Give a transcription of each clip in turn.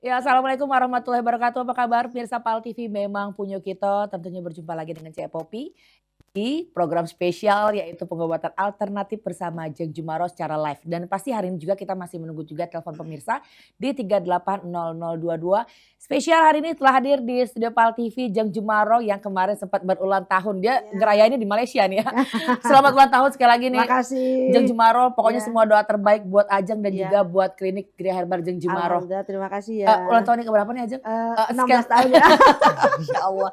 Ya, assalamualaikum warahmatullahi wabarakatuh. Apa kabar pemirsa PAL TV? Memang Punyo Kita tentunya berjumpa lagi dengan Cek Popi di program spesial yaitu pengobatan alternatif bersama Jeng Jumaro secara live. Dan pasti hari ini juga kita masih menunggu juga telepon pemirsa di 380022. Spesial hari ini telah hadir di studio PAL TV Jeng Jumaro yang kemarin sempat berulang tahun. Dia ngerayainnya di Malaysia nih ya. Selamat ulang tahun sekali lagi nih. Makasih. Jeng Jumaro, pokoknya Ya. semua doa terbaik buat Ajeng dan Ya. juga buat klinik Gria Herbal Jeng Jumaro. Alhamdulillah, terima kasih ya. Ulang tahun yang keberapa nih Ajeng? 16 tahun ya. Ya Allah.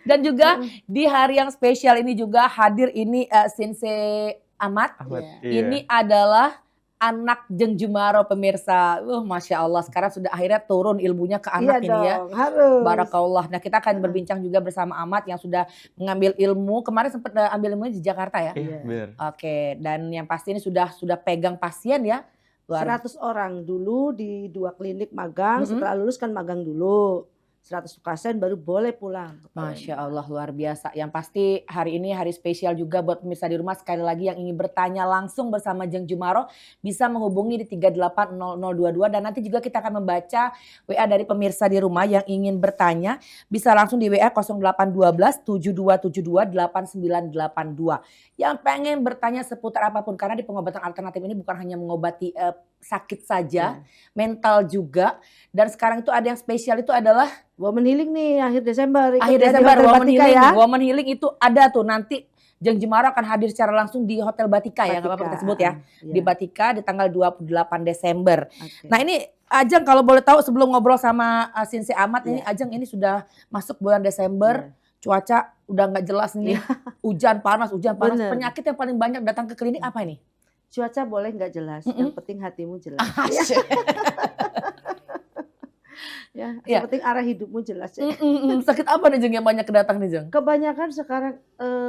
Dan juga di hari yang spesial ini juga hadir ini Sensei Ahmad. Iya. Ini adalah anak Jeng Jumaro pemirsa. Masya Allah sekarang sudah akhirnya turun ilmunya ke anak Iya ini ya. dong, harus. Barakallah. Nah kita akan berbincang juga bersama Ahmad yang sudah mengambil ilmu. Kemarin sempat ambil ilmunya di Jakarta ya. Iya, benar. Oke, dan yang pasti ini sudah pegang pasien ya. 100 orang dulu di 2 klinik magang, setelah lulus kan magang dulu. 100 pasien baru boleh pulang. Masya Allah luar biasa. Yang pasti hari ini hari spesial juga buat pemirsa di rumah. Sekali lagi yang ingin bertanya langsung bersama Jeng Jumaro bisa menghubungi di 380022 dan nanti juga kita akan membaca WA dari pemirsa di rumah yang ingin bertanya bisa langsung di WA 0812 7272 8982. Yang pengen bertanya seputar apapun karena di pengobatan alternatif ini bukan hanya mengobati sakit saja, mental juga. Dan sekarang itu ada yang spesial itu adalah Women Healing nih akhir Desember. akhir Desember Women Healing. Ya? Women Healing itu ada tuh nanti Jeng Jumaro akan hadir secara langsung di Hotel Batika, ya nggak apa-apa kita sebut ya. Di Batika di tanggal 28 Desember. Nah ini Ajeng kalau boleh tahu sebelum ngobrol sama Sensei Ahmad ini Ajeng ini sudah masuk bulan Desember. Cuaca udah nggak jelas nih. Hujan panas. Bener. Penyakit yang paling banyak datang ke klinik apa ini? Cuaca boleh nggak jelas, yang penting hatimu jelas. Ya, yang penting arah hidupmu jelas. Sakit apa nih Jeng yang banyak kedatang nih Jeng? Kebanyakan sekarang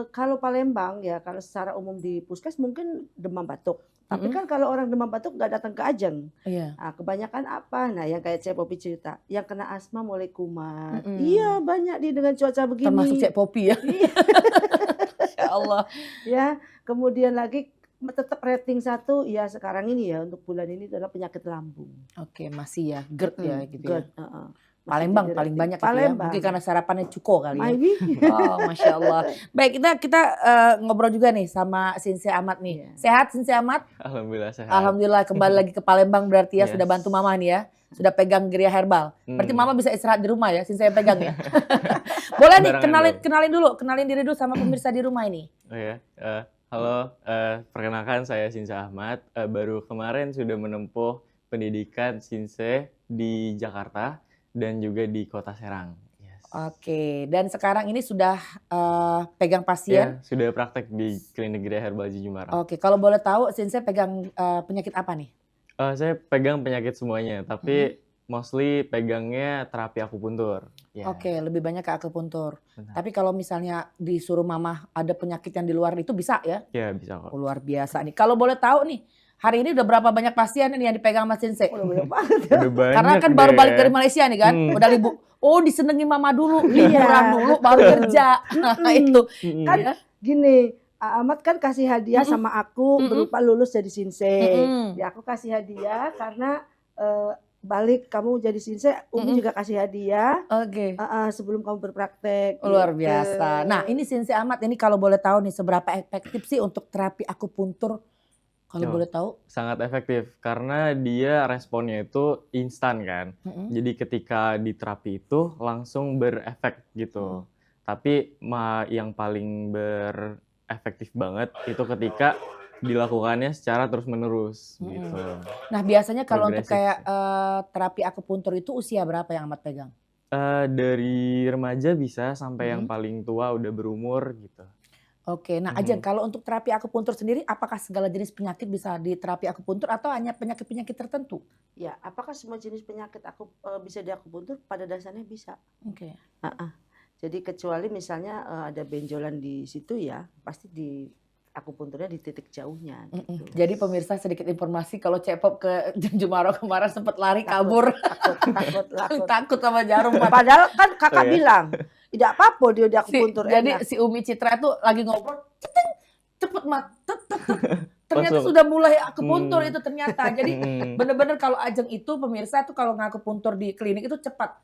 kalau Palembang ya, kalau secara umum di puskes mungkin demam batuk. Tapi kan kalau orang demam batuk nggak datang ke Ajeng. Nah, kebanyakan apa? Nah, yang kayak Cek Popi cerita, yang kena asma mulai kumat. Iya, banyak nih dengan cuaca begini. Termasuk Cek Popi ya. Ya Allah. Ya, kemudian lagi tetap rating 1 ya sekarang ini ya untuk bulan ini adalah penyakit lambung. Oke, masih ya GERD ya gitu ya. Palembang paling banyak itu ya. Mungkin karena sarapannya cuko kali ya. Maybe. Oh, Masya Allah. Baik, kita ngobrol juga nih sama Sensei Ahmad nih. Sehat Sensei Ahmad? Alhamdulillah sehat. Alhamdulillah kembali lagi ke Palembang berarti ya sudah bantu mama nih ya. Sudah pegang Gria Herbal. Berarti mama bisa istirahat di rumah ya, Sensei yang pegang ya. Boleh nih kenalin diri dulu sama pemirsa di rumah ini. Oh ya. Halo, perkenalkan saya Sensei Ahmad. Baru kemarin sudah menempuh pendidikan Sensei di Jakarta dan juga di Kota Serang. Oke, dan sekarang ini sudah pegang pasien? Ya, sudah praktek di klinik Gria Herbal Jeng Jumaro. Oke, kalau boleh tahu Sensei pegang penyakit apa nih? Saya pegang penyakit semuanya, tapi mostly pegangnya terapi akupuntur. Oke, lebih banyak ke akupuntur. Tapi kalau misalnya disuruh mama ada penyakit yang di luar itu bisa ya? Ya, bisa kok. Luar biasa nih. Kalau boleh tahu nih, hari ini udah berapa banyak pasien nih yang dipegang Mas Sensei? Udah banyak banget. Udah banyak. Karena kan baru balik dari Malaysia nih kan, udah libur. Oh, disenengin mama dulu, liburan dulu baru kerja. Nah, itu. Kan gini, Ahmad kan kasih hadiah sama aku berupa lulus jadi Sensei. Ya aku kasih hadiah karena balik kamu jadi Sensei, Umi juga kasih hadiah. Oke. Sebelum kamu berpraktek. Luar biasa. Nah, ini Sensei Ahmad ini kalau boleh tahu nih seberapa efektif sih untuk terapi akupuntur? Kalau boleh tahu? Sangat efektif karena dia responnya itu instan kan. Jadi ketika di terapi itu langsung berefek gitu. Tapi yang paling berefektif banget itu ketika dilakukannya secara terus-menerus gitu. Nah, biasanya kalau untuk kayak terapi akupuntur itu usia berapa yang Ahmad pegang? Dari remaja bisa sampai yang paling tua udah berumur gitu. Oke, nah Ajeng kalau untuk terapi akupuntur sendiri apakah segala jenis penyakit bisa diterapi akupuntur atau hanya penyakit-penyakit tertentu? Ya, apakah semua jenis penyakit bisa diakupuntur? Pada dasarnya bisa. Oke. Jadi kecuali misalnya ada benjolan di situ ya, pasti di akupunturnya di titik jauhnya. Gitu. Jadi pemirsa sedikit informasi kalau Cepop ke Jeng Jumaro kemarin sempat lari kabur. Takut sama jarum. Padahal kan kakak bilang, tidak apa-apa dia di akupuntur Jadi si Umi Citra itu lagi ngobrol, cepet mat, ternyata Langsung. sudah mulai akupuntur itu ternyata. Jadi Mm-mm. bener-bener kalau Ajeng itu pemirsa tuh kalau ngakupuntur di klinik itu cepat.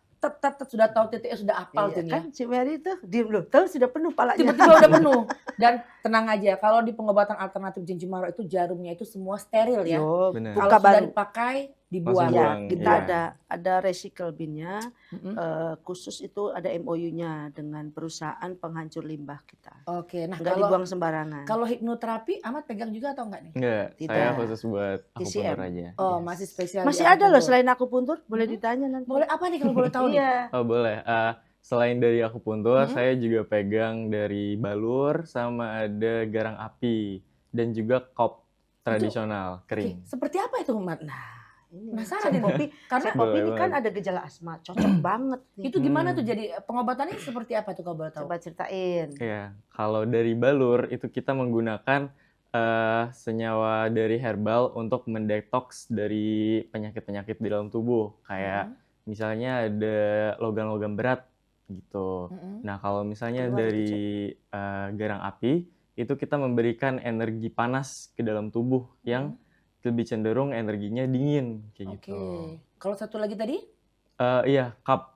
Sudah tahu titiknya, sudah apal Iya tuh kan ya. si Mary tuh diem loh, tahu sudah penuh palanya. Tiba-tiba udah penuh. Dan tenang aja, kalau di pengobatan alternatif Jeng Jumaro itu jarumnya itu semua steril ya. Yo, Benar. Kalau buka sudah baru. dipakai, Langsung dibuang. Ya, buang, kita iya. ada recycle bin-nya, Mm-mm. khusus itu ada MOU-nya dengan perusahaan penghancur limbah kita. Oke, nah Nggak dibuang sembarangan. kalau hipnoterapi Ahmad pegang juga atau enggak nih? Enggak, Tidak. saya khusus buat akupuntur TCM. aja. Oh, Yes. masih spesial. Masih di ada loh akupuntur. selain akupuntur, boleh Hmm? ditanya nanti. Boleh apa nih kalau boleh tahu nih? Iya. Oh boleh. Selain dari akupuntur, Mm-mm. saya juga pegang dari balur sama ada garang api dan juga kop tradisional Oke, kering. seperti apa itu Ahmad? Nah, ini Penasaran Chef ini. Poppy, Karena Chef Poppy Boleh ini kan banget. ada gejala asma, cocok banget nih. itu gimana tuh Hmm. jadi pengobatannya seperti apa tuh kalau boleh tahu? Coba ceritain. Ya, kalau dari balur itu kita menggunakan senyawa dari herbal untuk mendetoks dari penyakit-penyakit di dalam tubuh. Kayak misalnya ada logam-logam berat gitu. Mm-mm. Nah, kalau misalnya Keluar itu, dari garang api, itu kita memberikan energi panas ke dalam tubuh yang lebih cenderung energinya dingin kayak Oke. gitu. Kalau satu lagi tadi? Iya, kop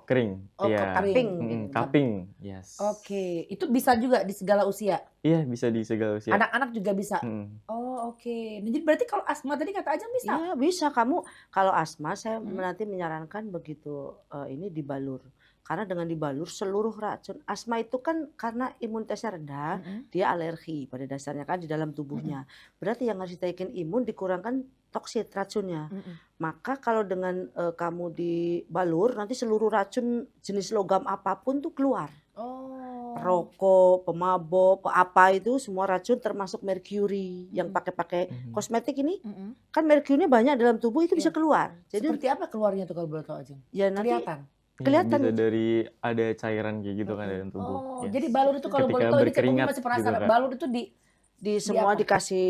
kering. Oh, Iya. kop kering. Cupping, yes. Oke, itu bisa juga di segala usia. Iya, bisa di segala usia. Anak-anak juga bisa. Mm. Oh, oke. Nah, jadi berarti kalau asma tadi kata aja bisa. Iya bisa kamu kalau asma saya Hmm. nanti menyarankan begitu ini dibalur karena dengan dibalur seluruh racun asma itu kan karena imunitasnya rendah Mm-mm. dia alergi pada dasarnya kan di dalam tubuhnya berarti yang harus ditaikin imun dikurangkan toksit racunnya Mm-mm. maka kalau dengan kamu dibalur nanti seluruh racun jenis logam apapun tuh keluar Oh. rokok pemabok apa itu semua racun termasuk merkuri yang pakai kosmetik ini Mm-mm. kan merkurinya banyak dalam tubuh itu bisa Iya. keluar. Jadi Seperti apa keluarnya tuh kalau boleh tahu aja? ya nanti Kelihatan. Iya, kelihatan bisa itu. dari ada cairan kayak gitu kan dalam tubuh. Oh, Yes. jadi balur itu kalau Ketika boleh tahu ini saya berkeringat masih penasaran. gitu, Kak. Balur itu di semua apa? dikasih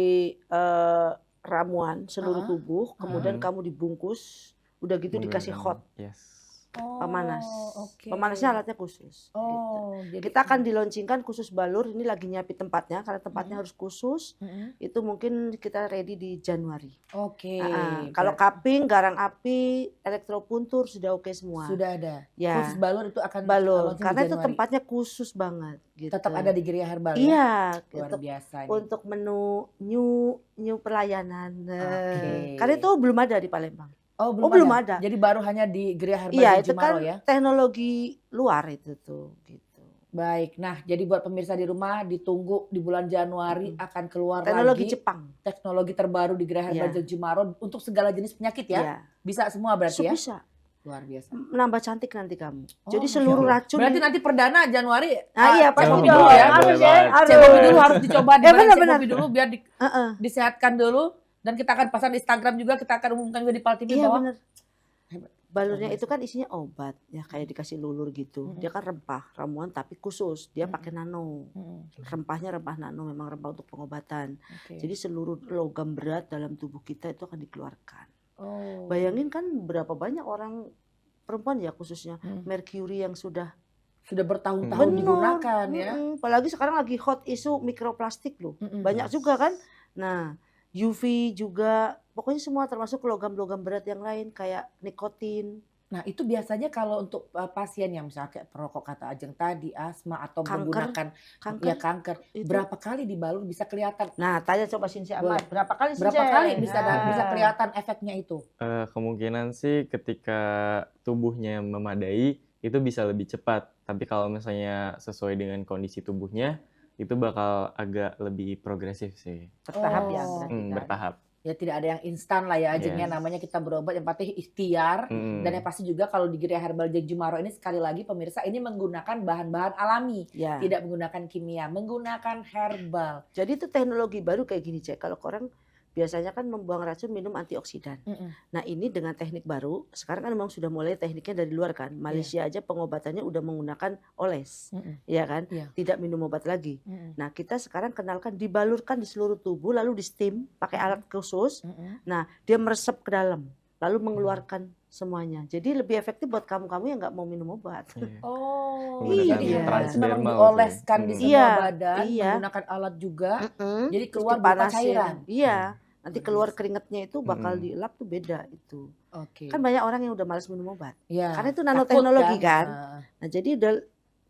ramuan seluruh tubuh, kemudian kamu dibungkus, udah gitu dikasih hot Yes. pemanas. Oke. Pemanasnya alatnya khusus. gitu. Oh, jadi Kita akan dilaunchingkan khusus balur, ini lagi nyiapin tempatnya karena tempatnya harus khusus. Mm-mm. Itu mungkin kita ready di Januari. Oke. Kalau Berarti cupping, garang api, elektropuntur sudah oke semua. sudah ada. Ya. Khusus balur itu akan Balur launching di karena itu Januari. tempatnya khusus banget gitu. Tetap ada di Geria Herbal ya. Iya, Luar biasa nih. untuk menu new pelayanan. Oke. Karena itu belum ada di Palembang. Oh, belum ada. Jadi baru hanya di Geria Herbal Iya, di itu Jumaro kan ya. teknologi luar itu tuh gitu. Baik. Nah, jadi buat pemirsa di rumah ditunggu di bulan Januari akan keluar Teknologi lagi Jepang. teknologi terbaru di Geria Herbal Iya. Jeng Jumaro untuk segala jenis penyakit ya. Iya. Bisa semua berarti ya. Bisa. Luar biasa. Menambah cantik nanti kamu. Oh, Jadi Masya seluruh Allah. racun. Berarti nanti perdana Januari. Nah, iya, Cek pasti Bobby dong. dulu ya. Boleh Harus ya. banget. Cek Bobby dulu harus dicoba di benar, Cek benar. Bobby dulu biar disehatkan dulu dan kita akan pasang di Instagram juga, kita akan umumkan juga di Pal TV Iya bahwa benar. Hebat. Balurnya Luar itu kan isinya obat ya kayak dikasih lulur gitu. Dia kan rempah, ramuan tapi khusus. Dia pakai nano. Rempahnya rempah nano, memang rempah untuk pengobatan. Oke. Jadi seluruh logam berat dalam tubuh kita itu akan dikeluarkan. Oh. Bayangin kan berapa banyak orang perempuan ya khususnya merkuri yang sudah bertahun-tahun Bener. digunakan ya. Apalagi sekarang lagi hot isu mikroplastik loh. Banyak juga kan. Nah, UV juga pokoknya semua termasuk logam-logam berat yang lain kayak nikotin, Nah, itu biasanya kalau untuk pasien yang misalnya kayak perokok kata Ajeng tadi, asma atau Kanker. menggunakan kanker. Itu. berapa kali dibalur bisa kelihatan? Nah, tanya coba Sinsi Ahmad, Boleh. berapa kali Berapa Sinsi? kali bisa Nah. bisa kelihatan efeknya itu? Kemungkinan sih ketika tubuhnya memadai itu bisa lebih cepat. Tapi kalau misalnya sesuai dengan kondisi tubuhnya itu bakal agak lebih progresif sih. Bertahap ya Oh. berarti kan. Bertahap. Ya tidak ada yang instan lah ya Ajengnya, Yes. namanya kita berobat yang pasti ikhtiar. Mm. Dan yang pasti juga kalau di Geria Herbal Jeng Jumaro ini sekali lagi pemirsa ini menggunakan bahan-bahan alami. Ya. Tidak menggunakan kimia, menggunakan herbal. Jadi itu teknologi baru kayak gini, Cek. Kalau orang biasanya kan membuang racun minum antioksidan. Nah, ini dengan teknik baru, sekarang kan memang sudah mulai tekniknya dari luar kan. Malaysia aja pengobatannya udah menggunakan oles. Iya kan? Iya. Tidak minum obat lagi. Nah, kita sekarang kenalkan dibalurkan di seluruh tubuh lalu di steam pakai alat khusus. Nah, dia meresap ke dalam lalu mengeluarkan semuanya. Jadi lebih efektif buat kamu-kamu yang nggak mau minum obat. Iya. Oh, Menggunakan jadi Iya. herbal itu memang transdermal dioleskan di sih. semua Iya, badan, iya. menggunakan alat juga, jadi Terus keluar berupa dipanasin. cairan. Iya, nanti Luar keluar biasa. keringatnya itu bakal dielap tuh beda itu. Oke. Kan banyak orang yang udah malas minum obat. Ya, Karena itu takut nanoteknologi kan. Heeh. Nah, jadi udah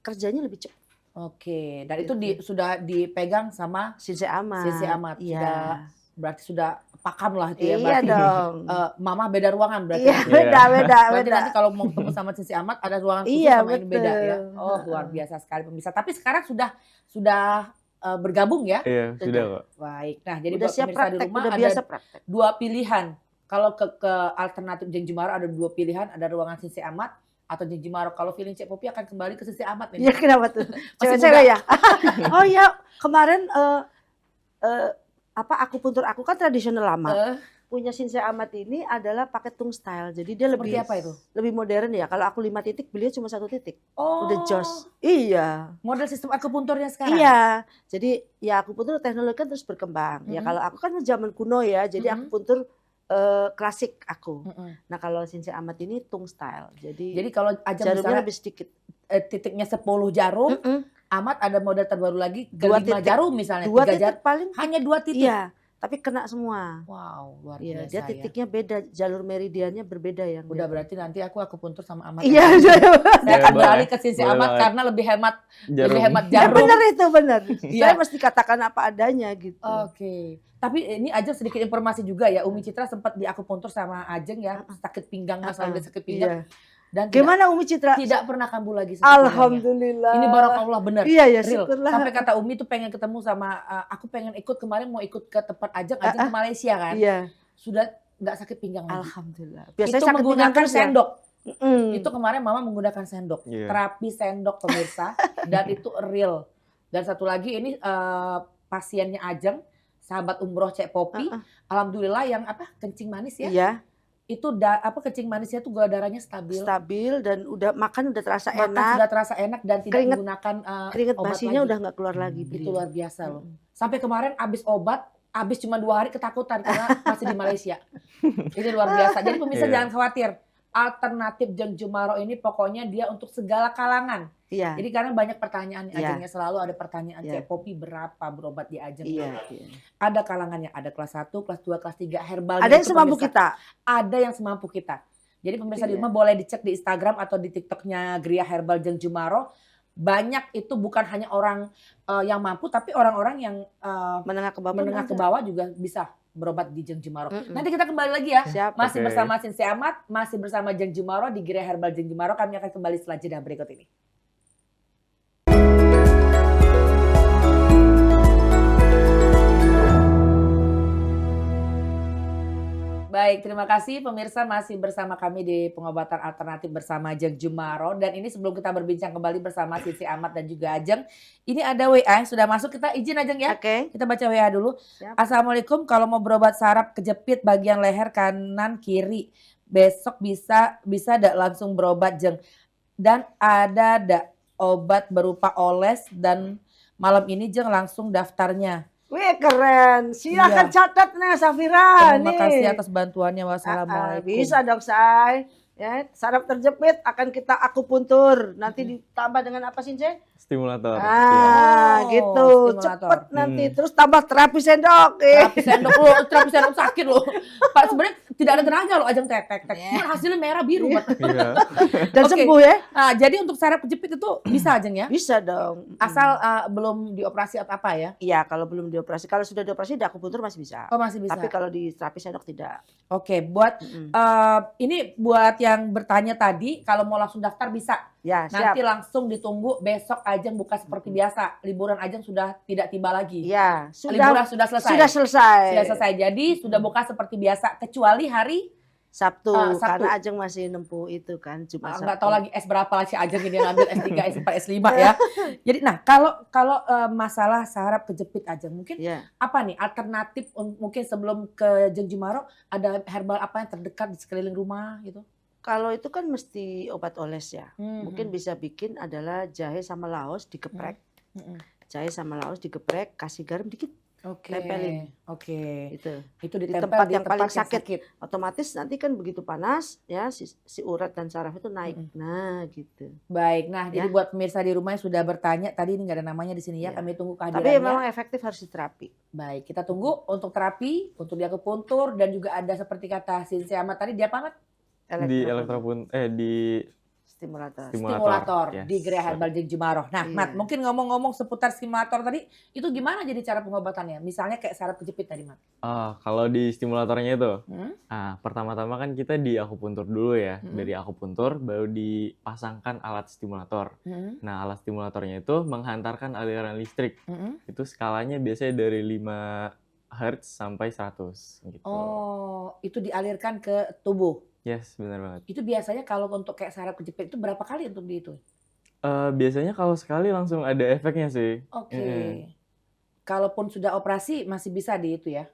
kerjanya lebih cepat. Oke, dan itu Gitu. sudah dipegang sama Sisi amat. Sisi Amat. Iya. Berarti sudah pakam lah itu ya. Iya Berarti dong. Mama beda ruangan berarti. Iya, nanti. beda. Berarti nanti kalau mau ketemu sama Sisi Amat ada ruangan khusus Iya, sama ini beda ya. betul. Oh, luar biasa sekali pemirsa. Tapi sekarang sudah bergabung ya. Iya, sudah kok. Baik. Nah, jadi Udah buat siap pemirsa di praktek, rumah udah ada biasa praktek. 2 pilihan. Kalau ke alternatif Jeng Jumaro ada 2 pilihan, ada ruangan Sisi Amat atau Jeng Jumaro. Kalau feeling Cek Popi akan kembali ke Sisi Amat nih. Iya, kenapa tuh? Masih Cewek-cewek muda. ya? Oh ya, kemarin akupuntur aku kan tradisional lama. Punya Sisi Amat ini adalah pakai tung style. Jadi dia Seperti lebih apa itu? lebih modern ya. Kalau aku 5 titik, beliau cuma 1 titik. Oh, Udah jos. Iya. model sistem akupunturnya sekarang. Iya. Jadi ya akupuntur teknologi kan terus berkembang. Ya kalau aku kan zaman kuno ya. Jadi akupuntur klasik aku. Nah kalau Sisi Amat ini tung style. Jadi kalau aja jarumnya misalnya lebih sedikit. titiknya 10 jarum, Amat ada model terbaru lagi ke 2 5 titik. jarum misalnya, 2 3 titik jarum. paling. Hanya 2 titik. Iya. Tapi kena semua. Wow, luar Iya, biasa dia titiknya beda, jalur meridiannya berbeda yang. Udah berarti nanti aku akupuntur sama Amat. Iya, Saya akan boleh. beralih ke Sisi Boleh Amat banget. karena lebih hemat Jarum. jarum. benar itu benar. Iya. Saya mesti katakan apa adanya gitu. Oke. Tapi ini Ajeng sedikit informasi juga ya, Umi Citra sempat di akupuntur sama Ajeng ya, sakit pinggang, masalah dia sakit pinggang. Iya. Dan Gimana Umi Citra? tidak pernah kambuh lagi sakit pinggangnya. Alhamdulillah. Ini barokallah bener. Iya ya, Real. syukurlah. Sampai kata Umi tuh pengen ketemu sama aku pengen ikut kemarin mau ikut ke tempat Ajeng ke Malaysia kan. Iya. Sudah nggak sakit pinggang lagi. Alhamdulillah. Itu Biasanya sakit pinggang menggunakan terus ya. sendok. Mm. Itu kemarin Mama menggunakan sendok. Iya. Terapi sendok pemirsa dan itu real. Dan satu lagi ini pasiennya Ajeng, sahabat umroh Cek Popi. Alhamdulillah yang kencing manis ya. Iya. Itu kencing manisnya tuh gula darahnya stabil. Stabil dan udah makan udah terasa Makan enak. sudah terasa enak dan tidak Keringet- menggunakan Keringet obat basinya lagi. udah nggak keluar lagi. Itu beliau. luar biasa loh. Sampai kemarin abis obat, abis cuma 2 hari ketakutan karena masih di Malaysia. Ini luar biasa. Jadi pemirsa Iya. jangan khawatir. Alternatif Jeng Jumaro ini pokoknya dia untuk segala kalangan. Iya. Jadi karena banyak pertanyaan Iya. Ajengnya selalu ada pertanyaan Iya. Cek Popi berapa berobat di Ajeng. Iya. Ada kalangannya, ada kelas 1, kelas 2, kelas 3 herbal. Ada yang semampu kita. Ada yang semampu kita. Jadi pemirsa di Iya. rumah boleh dicek di Instagram atau di TikToknya Gria Herbal Jeng Jumaro. Banyak itu bukan hanya orang yang mampu, tapi orang-orang yang Menengah ke bawah. menengah ke ada. bawah juga bisa berobat di Jeng Jumaro. Nanti kita kembali lagi ya. Siap. Masih Oke. bersama Sisi Amat, masih bersama Jeng Jumaro di Gria Herbal Jeng Jumaro. Kami akan kembali setelah jeda berikut ini. Baik, terima kasih pemirsa masih bersama kami di pengobatan alternatif bersama Jeng Jumaro. Dan ini sebelum kita berbincang kembali bersama Sisi Amat dan juga Ajeng, ini ada WA yang sudah masuk, kita izin Ajeng ya. Oke. Kita baca WA dulu. Siap. Assalamualaikum, kalau mau berobat saraf kejepit bagian leher kanan kiri, besok bisa dak langsung berobat Jeng. Dan ada dak obat berupa oles dan malam ini Jeng langsung daftarnya. Wih keren. Silakan Iya. catat nih Safira. Terima nih. kasih atas bantuannya. Wassalamualaikum. Bisa dong Say. Ya, saraf terjepit akan kita akupuntur. Nanti ditambah dengan apa sih, Ce? Stimulator. Iya. Ah, Oh, gitu. stimulator. Cepet nanti. Terus tambah terapi sendok. Terapi sendok sakit loh. Pak sebenarnya tidak ada tenaga loh Ajeng tek. Cuma hasilnya merah biru. Pak. Iya. Dan Oke. sembuh ya. Nah, jadi untuk saraf kejepit itu bisa Ajeng ya? Bisa dong. Asal belum dioperasi atau apa ya? Iya, kalau belum dioperasi. Kalau sudah dioperasi di akupuntur masih bisa. Oh masih bisa. Tapi kalau di terapi sendok tidak. Oke, buat ini buat yang bertanya tadi, kalau mau langsung daftar bisa. Ya, siap. Nanti langsung ditunggu besok Ajeng buka seperti biasa. Liburan Ajeng sudah tidak tiba lagi. Iya, Liburan sudah selesai. Sudah selesai. Sudah selesai. Jadi sudah buka seperti biasa kecuali hari Sabtu, Sabtu. karena Ajeng masih nempuh itu kan Jumat nggak Sabtu. tahu lagi S berapa lagi si Ajeng ini ngambil S3, S4, S5 ya. Jadi nah kalau masalah saraf kejepit Ajeng mungkin Iya. apa nih alternatif mungkin sebelum ke Jeng Jumaro ada herbal apa yang terdekat di sekeliling rumah gitu? Kalau itu kan mesti obat oles ya. Hmm, Mungkin bisa bikin adalah jahe sama laos digeprek. Jahe sama laos digeprek, kasih garam dikit. Oke. tempelin. Oke. Itu. Itu Di ditempel tempat di yang paling tempat yang sakit. sakit. Otomatis nanti kan begitu panas ya si urat dan saraf itu naik. Nah, gitu. Baik. Nah, Ya. jadi buat pemirsa di rumah yang sudah bertanya, tadi ini nggak ada namanya di sini ya, Iya. kami tunggu Tapi kehadirannya. memang efektif harus diterapi. Baik, kita tunggu untuk terapi, untuk di akupuntur dan juga ada seperti kata Sinse Ahmad tadi, dia apa Ahmad? Di di Stimulator Yes, di Gerai Herbal sorry. Jeng Jumaroh. Nah, Iya. Mat, mungkin ngomong-ngomong seputar stimulator tadi, itu gimana jadi cara pengobatannya? Misalnya kayak saraf kejepit tadi, Mat. Kalau di stimulatornya itu, Hmm? pertama-tama kan kita di akupuntur dulu ya. Hmm. Dari akupuntur baru dipasangkan alat stimulator. Hmm. Nah, alat stimulatornya itu menghantarkan aliran listrik. Hmm. Itu skalanya biasanya dari 5 Hz sampai 100 gitu. Oh, itu dialirkan ke tubuh. Yes, benar banget. Itu biasanya kalau untuk kayak saraf kejepit itu berapa kali untuk di itu? Biasanya kalau sekali langsung ada efeknya sih. Oke. Kalaupun sudah operasi masih bisa di itu ya?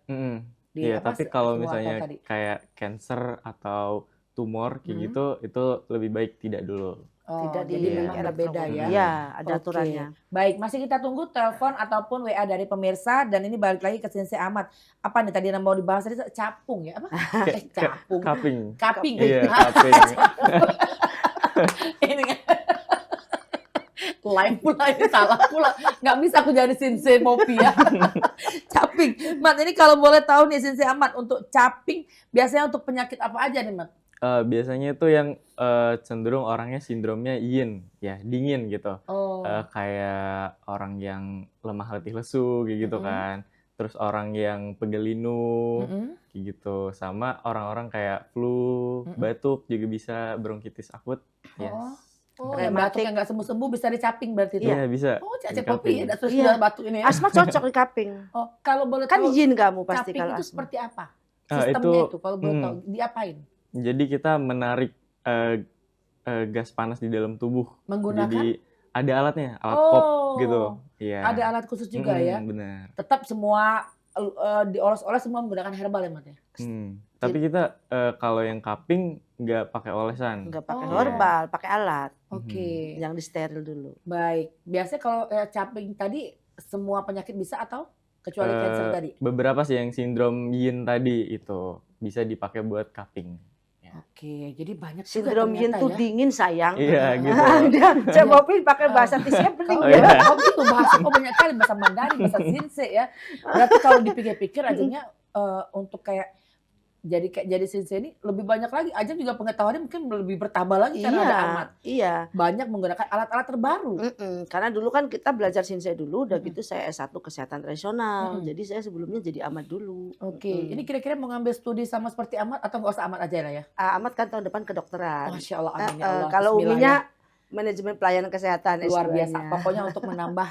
Di Iya, apa, tapi kalau stimulator misalnya tadi? kayak cancer atau tumor kayak Hmm. gitu, itu lebih baik tidak dulu. Oh, Tidak jadi memang berbeda ya? Iya, ada Oke. aturannya. Baik, masih kita tunggu telepon ataupun WA dari pemirsa dan ini balik lagi ke Sinse Ahmad. Apa nih tadi yang mau dibahas tadi? Capung ya? Apa? Capung. Cupping. Kaping. Iya, cupping. Ini kan. Live pula ini salah pula. Nggak bisa aku jadi Sinse Mopi ya. Caping. Mat, ini kalau boleh tahu nih Sinse Ahmad, untuk caping biasanya untuk penyakit apa aja nih, Mat? Biasanya itu yang cenderung orangnya sindromnya yin, ya dingin gitu. Oh. Kayak orang yang lemah letih lesu kayak gitu kan. Terus orang yang pegelinu kayak gitu. Sama orang-orang kayak flu, batuk juga bisa, bronkitis akut. Yes. Oh, yang batuk yang nggak sembuh-sembuh bisa dicaping berarti itu? Iya, bisa. Oh, Cece Di-cupping. Popi ya, terus Iya. sudah batuk ini ya. Asma cocok di cupping. Oh, kalau boleh Kan tahu yin kamu pasti caping kalau itu asma. seperti apa? Ah, Sistemnya itu, itu kalau boleh tahu diapain? Jadi kita menarik gas panas di dalam tubuh. Menggunakan? Jadi ada alatnya, alat pop gitu. Iya. Ada alat khusus juga ya. Benar. Tetap semua dioles-oles semua menggunakan herbal ya, Mat ya? Tapi kita kalau yang cupping nggak pakai olesan. Nggak pakai Oh. herbal, pakai alat Oke. yang disteril dulu. Baik. Biasanya kalau caping tadi semua penyakit bisa atau kecuali cancer tadi? Beberapa sih yang sindrom yin tadi itu bisa dipakai buat cupping. Oke, jadi banyak juga Sindrom yin ternyata tuh ya. dingin sayang. Iya gitu. Dia Cebopin pakai bahasa Tisia pening Oh, iya. ya. oh gitu bahasa banyak kali bahasa Mandarin, bahasa Sinse ya. Berarti kalau dipikir-pikir ajengnya untuk kayak jadi Sinse ini lebih banyak lagi. Ajeng juga pengetahuannya mungkin lebih bertambah lagi karena ada Ahmad. Iya. Banyak menggunakan alat-alat terbaru. Karena dulu kan kita belajar Shinsei dulu, udah gitu saya S1 kesehatan tradisional. Jadi saya sebelumnya jadi Ahmad dulu. Oke, ini kira-kira mau ngambil studi sama seperti Ahmad atau nggak usah Ahmad aja lah ya? Ahmad kan tahun depan kedokteran. Masya Allah, amin ya Allah. Kalau Bismillah uminya ya. manajemen pelayanan kesehatan Luar S2-nya. biasa. Pokoknya untuk menambah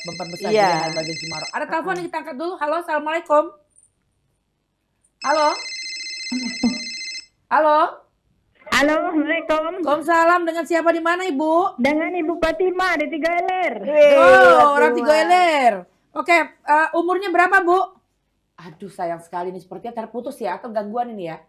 memperbesar Iya. Gerai Herbal Jeng Jumaroh. Ada telepon yang kita angkat dulu. Halo, assalamualaikum. Halo. Halo. Halo, Assalamualaikum. Waalaikumsalam. Dengan siapa di mana, Ibu? Dengan Ibu Fatima di Tigaler. Oh, orang Tigoeler. Oke, umurnya berapa, Bu? Aduh, sayang sekali nih. Sepertinya terputus ya atau gangguan ini ya.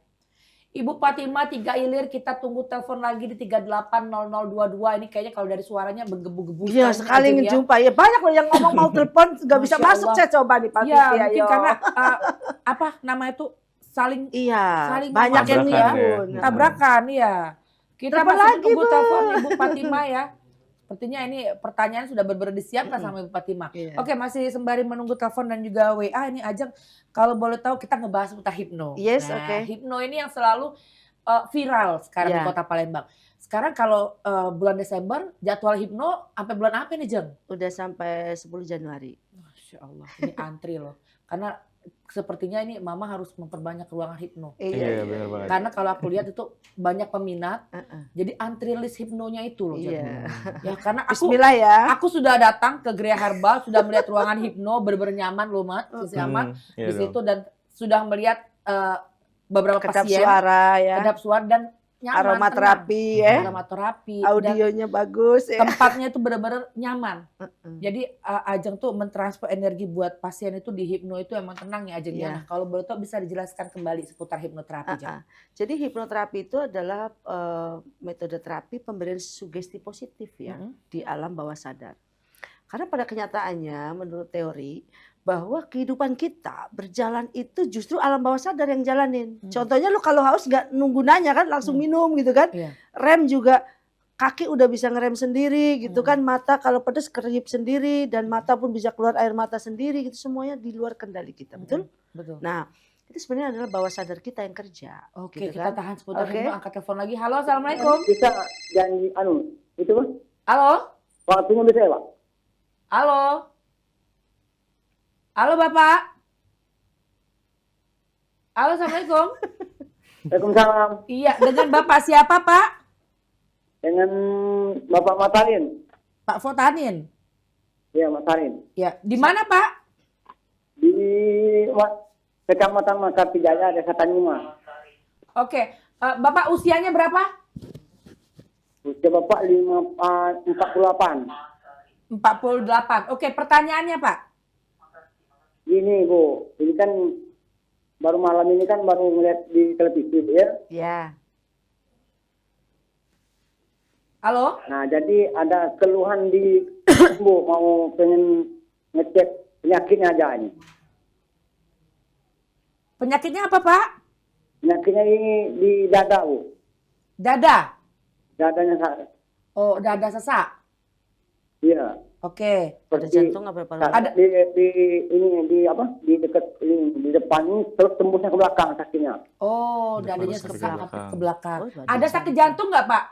Ibu Fatima Tigaeler, kita tunggu telepon lagi di 380022. Ini kayaknya kalau dari suaranya bergebu-gebu. Iya, sekali Ajeng ya. ngejumpa. Ya banyak loh yang ngomong mau telepon nggak bisa Masya masuk. Allah. Saya coba nih Pak Iya, Titi, mungkin ayo. karena apa namanya itu saling Iya, saling banyak yang tabrakan ya. nimbun. tabrakan ya. Kita Telepon masih lagi, tunggu Bu. telepon Ibu Fatima ya. Sepertinya ini pertanyaan sudah benar-benar disiapkan sama Ibu Fatima. Iya. Oke, masih sembari menunggu telepon dan juga WA ini Ajeng, kalau boleh tahu kita ngebahas tentang hipno. Yes, Nah, oke. hipno ini yang selalu viral sekarang di Iya. Kota Palembang. Sekarang kalau bulan Desember jadwal hipno sampai bulan apa nih, Jeng? Udah sampai 10 Januari. Masya Allah, ini antri loh. Karena sepertinya ini Mama harus memperbanyak ruangan hipno. Iya, benar banget. Karena kalau aku lihat itu banyak peminat, Heeh. jadi antri list hipnonya itu loh. Jeng. Iya. Ya karena aku Bismillah ya. aku sudah datang ke Gerai Herbal, sudah melihat ruangan hipno benar-benar nyaman loh, Mat, Sisi Ahmad Iya di dong. situ dan sudah melihat beberapa Kedap pasien, suara ya. kedap suara dan nyaman, Aromaterapi tenang. ya. Aromaterapi dan Audionya bagus ya. tempatnya itu benar-benar nyaman. Heeh. Jadi Ajeng tuh mentransfer energi buat pasien itu di hipno itu emang tenang ya Ajeng ya. Iya. Nah, kalau boleh tahu bisa dijelaskan kembali seputar hipnoterapi, Jeng. Jadi hipnoterapi itu adalah metode terapi pemberian sugesti positif ya di alam bawah sadar. Karena pada kenyataannya menurut teori bahwa kehidupan kita berjalan itu justru alam bawah sadar yang jalanin. Contohnya lu kalau haus nggak nunggu nanya kan, langsung minum gitu kan. Iya. Rem juga kaki udah bisa ngerem sendiri gitu kan, mata kalau pedes kerip sendiri dan mata pun bisa keluar air mata sendiri gitu, semuanya di luar kendali kita, betul? Betul. Nah, itu sebenarnya adalah bawah sadar kita yang kerja. Oke, gitu kita kan. tahan sebentar Oke. Ibu, angkat telepon lagi. Halo, Assalamualaikum. Bisa janji itu Pak. Halo? Waktunya bisa ya Pak? Halo? Halo Bapak? Halo, Assalamualaikum. Waalaikumsalam. Iya, dengan Bapak siapa Pak? Dengan Bapak Matarin. Pak Fotanin. Iya Matarin. Ya, di mana Pak? Di Kecamatan Masartijaya, Desa Tanyuma. Oke, Bapak usianya berapa? Usia Bapak 48. 48. Oke, pertanyaannya Pak. Gini Bu, ini kan baru malam ini kan baru ngeliat di televisi Bu, ya. Ya. Halo? Nah jadi ada keluhan di Bu, mau pengen ngecek penyakitnya aja ini. Penyakitnya apa Pak? Penyakitnya ini di dada Bu. Dada. Dadanya Oh, dada sesak. iya. Oke. Ada jantung apa paru? Ada- di apa di dekat ini di depan ini terus tembusnya ke belakang sakitnya. Oh, Udah dadanya terus ke sesak sampai belakang. ke belakang. Oh, badan Ada sakit jantung nggak Pak?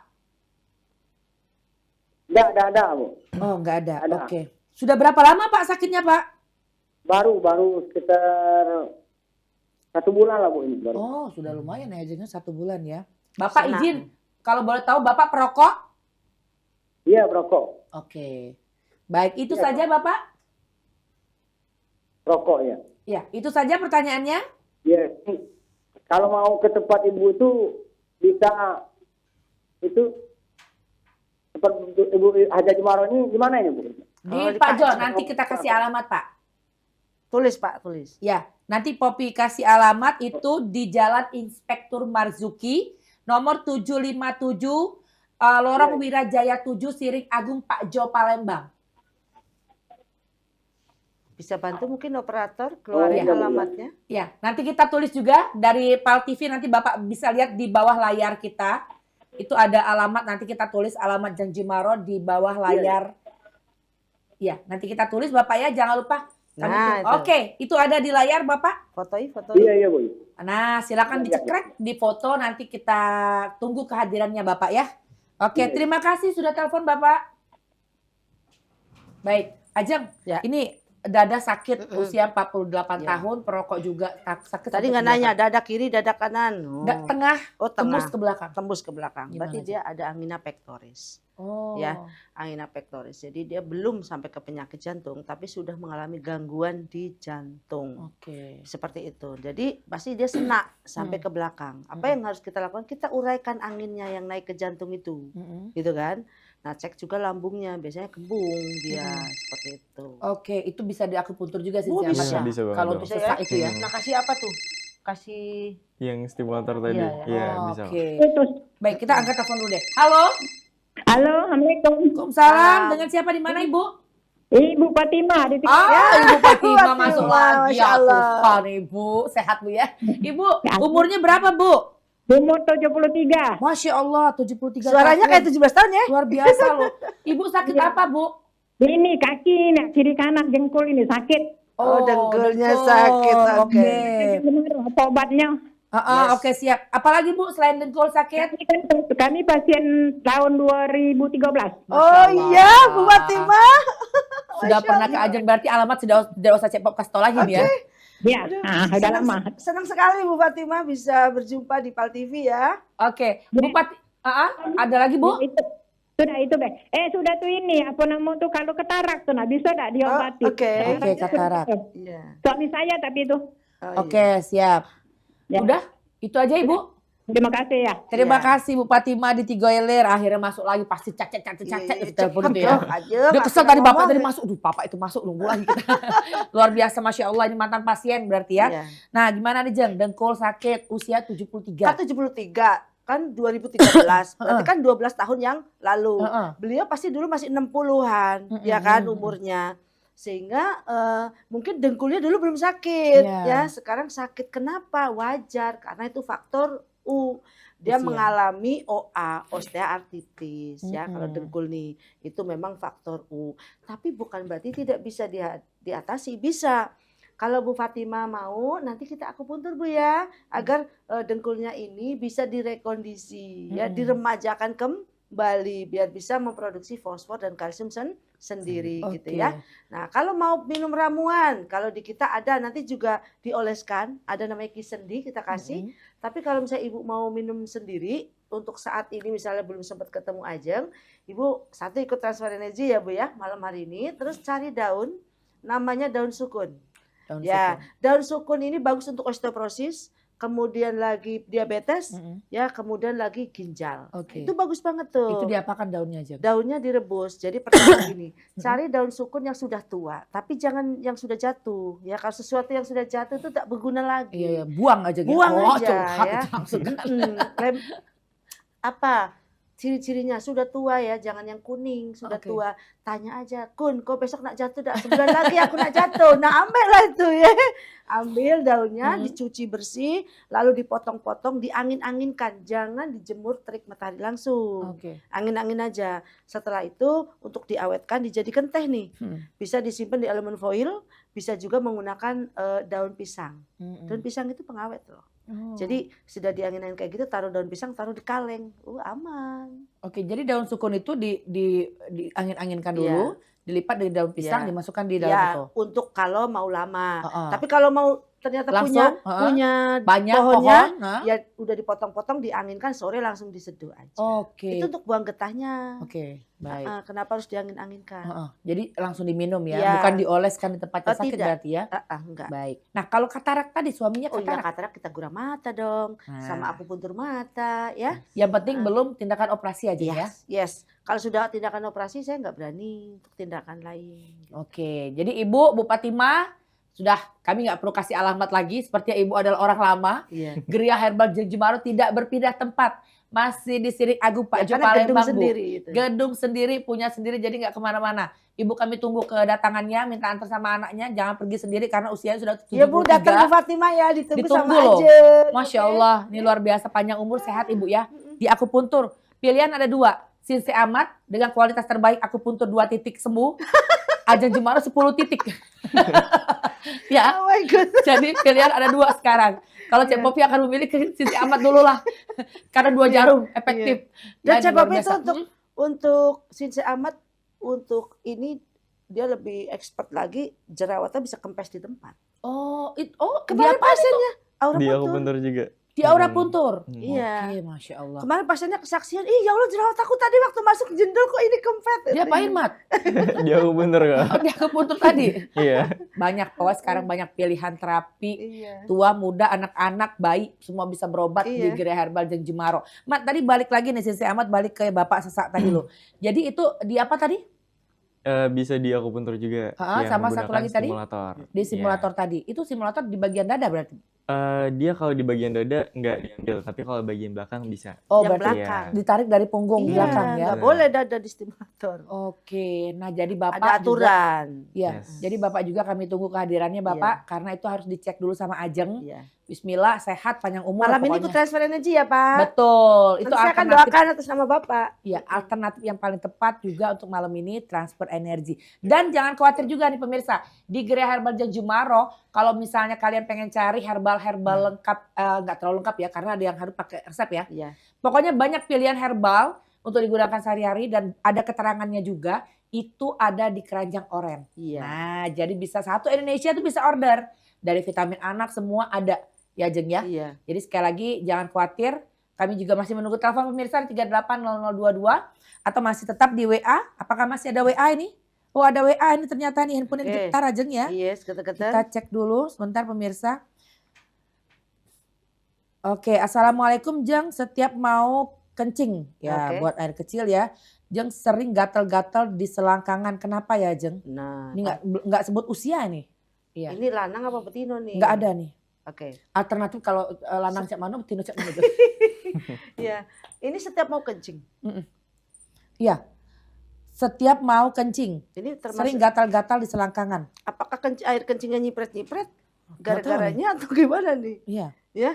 Ada Bu. Oh, nggak ada. Ada. Oke. Sudah berapa lama Pak sakitnya Pak? Baru sekitar 1 bulan lah Bu ini baru. Oh, sudah lumayan ya, jadinya 1 bulan ya. Bapak Senang. izin, kalau boleh tahu Bapak perokok? Iya merokok, Oke. Baik, itu Iya, saja Bapak? rokok ya. Ya, itu saja pertanyaannya? Iya. Kalau mau ke tempat Ibu itu bisa itu tempat Ibu Haja Jumaro ini di mana ini Bu? Di Oh, di Pak Pak John, John. nanti kita kasih alamat Pak. Tulis Pak, tulis. Ya, nanti Popi kasih alamat itu di Jalan Inspektur Marzuki, nomor 757, Lorong Wirajaya 7, Siring Agung, Pak Jo, Palembang. Bisa bantu mungkin operator keluarin iya, alamatnya. Ya, nanti kita tulis juga dari PAL TV, nanti Bapak bisa lihat di bawah layar kita. Itu ada alamat, nanti kita tulis alamat Janji Maro di bawah layar. Ya, nanti kita tulis Bapak ya, jangan lupa. Nah, itu. Oke, itu ada di layar Bapak. Fotoin. Iya Bu. Nah, silakan Iya, dicekrek, di foto, nanti kita tunggu kehadirannya Bapak ya. Oke, Iya. terima kasih sudah telepon Bapak. Baik, Ajeng, Ya. ini dada sakit usia 48 Ya. tahun, perokok juga sakit. Tadi sampai nggak ke nanya belakang. dada kiri, dada kanan. Oh, Tengah, oh tembus tengah. ke belakang. Tembus ke belakang. Gimana Berarti tuh? dia ada angina pectoris. Oh. Ya. Angina pectoris. Jadi dia belum sampai ke penyakit jantung, tapi sudah mengalami gangguan di jantung. Oke. Seperti itu. Jadi pasti dia senak sampai ke belakang. Apa yang harus kita lakukan? Kita uraikan anginnya yang naik ke jantung itu. Gitu kan? Nah, cek juga lambungnya. Biasanya kembung dia. Seperti itu. Oke, itu bisa diakupuntur juga sih Oh, Ziamat bisa. ya? Bisa banget Kalau dong. untuk Bisa sesak ya? itu ya. Nah, kasih apa tuh? Kasih Yang stimulator tadi. Iya, Iya, Oh, bisa. Oke. Putus. Baik, kita angkat telepon dulu deh. Halo, Halo, Assalamualaikum. Waalaikumsalam. Dengan siapa di mana Ibu? Ibu Fatimah di Ah, Ibu Fatimah Fatimah, masuk lagi. Masya Aku Allah. fan Ibu. Sehat Bu ya. Ibu, Ya. umurnya berapa Bu? Umur 73. Masya Allah, 73 suaranya tahun. kayak 17 tahun ya? Luar biasa loh. Ibu sakit Iya. apa Bu? Ini kaki, nah, kiri kanan jengkol ini sakit. Oh, dengkulnya dengkul. sakit, oke. Benar, apa obatnya? Yes. Yes. Oke, siap. Apalagi Bu selain dengkul sakit? Kami pasien tahun 2013. Masya Oh Allah. iya, Bu Fatimah. Sudah Masya pernah ke Allah. Ajeng, berarti alamat tidak usah cek kasih tau lagi nih ya. Ya, udah Senang, lama. senang sekali Bu Fatimah bisa berjumpa di PAL TV ya. Oke, Bu ada lagi Bu? Itu, sudah itu, Be. Sudah tuh ini, apa namanya tuh kalau katarak tuh, nah bisa tak diobati? Oh, oke. Oke, katarak. Iya. Suami saya tapi itu. Oh, Oke, siap. Ya. Udah? Itu aja Ibu? Terima kasih ya. Terima Iya. kasih Bu Fatimah di Tigoiler. Akhirnya masuk lagi, pasti cacet Iya, telepon cepet itu ya. dong, aja, Udah nggak kesel pernah tadi Bapak ngomong. tadi masuk. Duh, Bapak itu masuk, nunggu lagi kita. Luar biasa, Masya Allah. Ini mantan pasien berarti ya. Iya. Nah, gimana nih Jeng? Dengkul sakit, usia 73. Kan 73, kan 2013. Berarti kan 12 tahun yang lalu. Heeh. Beliau pasti dulu masih 60-an, ya kan umurnya. Sehingga mungkin dengkulnya dulu belum sakit Iya. ya, sekarang sakit. Kenapa? Wajar karena itu faktor U. Dia Usia. mengalami OA, osteoartritis ya. Kalau Mm-mm. dengkul nih itu memang faktor U. Tapi bukan berarti tidak bisa diatasi, bisa. Kalau Bu Fatima mau, nanti kita akupuntur Bu ya, agar dengkulnya ini bisa direkondisi, ya, diremajakan kembali biar bisa memproduksi fosfor dan kalsium sendiri gitu ya. Nah, kalau mau minum ramuan, kalau di kita ada nanti juga dioleskan, ada namanya Kisendi kita kasih. Tapi kalau misalnya Ibu mau minum sendiri, untuk saat ini misalnya belum sempat ketemu Ajeng, Ibu satu ikut transfer energi ya Bu ya, malam hari ini, terus cari daun, namanya daun sukun. Daun sukun ini bagus untuk osteoporosis, kemudian lagi diabetes, ya, kemudian lagi ginjal. Itu bagus banget tuh. Itu diapakan daunnya aja? Daunnya direbus. Jadi pertama gini, cari daun sukun yang sudah tua, tapi jangan yang sudah jatuh. Ya, kalau sesuatu yang sudah jatuh itu tak berguna lagi. Iya, buang aja gitu. Buang aja ya. Langsung. Apa? Ciri-cirinya sudah tua ya, jangan yang kuning, sudah tua. Tanya aja, Kun, kok besok nak jatuh dak? Sebulan lagi aku nak jatuh. Nah, ambillah itu ya. Ambil daunnya, dicuci bersih, lalu dipotong-potong, diangin-anginkan. Jangan dijemur terik matahari langsung. Angin-angin aja. Setelah itu untuk diawetkan, dijadikan teh nih. Bisa disimpan di aluminium foil, bisa juga menggunakan daun pisang. Daun pisang itu pengawet loh. Jadi sudah diangin-angin kayak gitu, taruh daun pisang, taruh di kaleng, aman. Jadi daun sukun itu diangin-anginkan dulu, dilipat dari daun pisang, dimasukkan di dalam itu. Untuk kalau mau lama. Tapi kalau mau ternyata langsung, punya banyak pohonnya, pohon, ya udah dipotong-potong, dianginkan, sore langsung diseduh aja. Itu untuk buang getahnya. Baik. Kenapa harus diangin-anginkan? Jadi langsung diminum ya, bukan dioleskan di tempatnya sakit berarti ya? Enggak. Baik. Nah, kalau katarak tadi suaminya katarak. Iya, katarak kita gurau mata dong, sama akupuntur mata ya. Yang penting belum tindakan operasi aja ya? Yes. Kalau sudah tindakan operasi saya nggak berani untuk tindakan lain. Jadi Ibu, Bu Fatima, sudah kami nggak perlu kasih alamat lagi, sepertinya Ibu adalah orang lama. Geria Herbal Jeng Jemaro tidak berpindah tempat. Masih di Siring Agung Pak Jo Palembang, Bu. Gedung sendiri, punya sendiri, jadi nggak kemana-mana. Ibu kami tunggu kedatangannya, minta antar sama anaknya, jangan pergi sendiri karena usianya sudah 73. Ya Bu, datang Bu Fatima ya, ditunggu sama loh. Ajeng. Masya Allah, ini luar biasa, panjang umur, sehat Ibu ya. Di akupuntur, pilihan ada 2. Sinse Ahmad dengan kualitas terbaik akupuntur 2 titik sembuh. Ajeng Jemaro 10 titik. Ya, oh my God. Jadi pilihan ada 2 sekarang. Kalau Cek Popi akan memilih ke Sinse Ahmad dulu lah. Karena 2 jarum efektif. Dan Cek Popi itu untuk Sinse Ahmad, untuk ini dia lebih expert lagi, jerawatnya bisa kempes di tempat. Kemarin pasiennya Dia akupuntur juga. Di Aura Puntur. Iya. Masya Allah. Kemarin pasiennya kesaksian, ya Allah jerawat aku tadi waktu masuk jendol kok ini kempet. Dia apain, Mat? Dia akupuntur kok. Dia akupuntur tadi. Iya. Banyak, pokoknya sekarang banyak pilihan terapi. Tua, muda, anak-anak, bayi, semua bisa berobat di Geria Herbal Jeng Jemaro. Mat, tadi balik lagi nih, Sinse Ahmad balik ke Bapak sesak tadi loh. Jadi itu di apa tadi? Bisa di akupuntur juga. Sama satu lagi tadi? Simulator. Di simulator tadi. Itu simulator di bagian dada berarti? Dia kalau di bagian dada nggak diambil, tapi kalau bagian belakang bisa. Yang berarti belakang. Ditarik dari punggung belakang ya? Nggak boleh dada di stimulator. Nah jadi Bapak ada aturan. Iya, jadi Bapak juga kami tunggu kehadirannya Bapak, karena itu harus dicek dulu sama Ajeng. Bismillah, sehat, panjang umur. Malam ini ikut transfer energi ya Pak? Betul. Itu saya akan doakan atas nama Bapak. Iya, alternatif yang paling tepat juga untuk malam ini transfer energi. Dan jangan khawatir juga nih pemirsa, di Geria Herbal Jeng Jemaro, kalau misalnya kalian pengen cari herbal lengkap, nggak terlalu lengkap ya, karena ada yang harus pakai resep ya. Pokoknya banyak pilihan herbal untuk digunakan sehari-hari dan ada keterangannya juga. Itu ada di Keranjang Oren. Nah, jadi bisa satu Indonesia itu bisa order. Dari vitamin anak semua ada. Ya Jeng ya. Jadi sekali lagi jangan khawatir. Kami juga masih menunggu telepon pemirsa di 380022 atau masih tetap di WA. Apakah masih ada WA ini? Oh ada WA ini ternyata nih handphone yang getar Jeng ya. Kita cek dulu sebentar pemirsa. Assalamualaikum Jeng. Setiap mau kencing ya buat air kecil ya. Jeng sering gatal-gatal di selangkangan. Kenapa ya Jeng? Nah, ini nggak sebut usia nih. Ini lanang apa betina nih? Nggak ada nih. Alternatif kalau lanang cek mana, betina cek mana. Iya, ini setiap mau kencing. Iya. Setiap mau kencing, Ini sering termasuk gatal-gatal di selangkangan. apakah air kencingnya nyipret-nyipret? Nggak tahu nih. Gara-garanya atau gimana nih? Iya, Ya.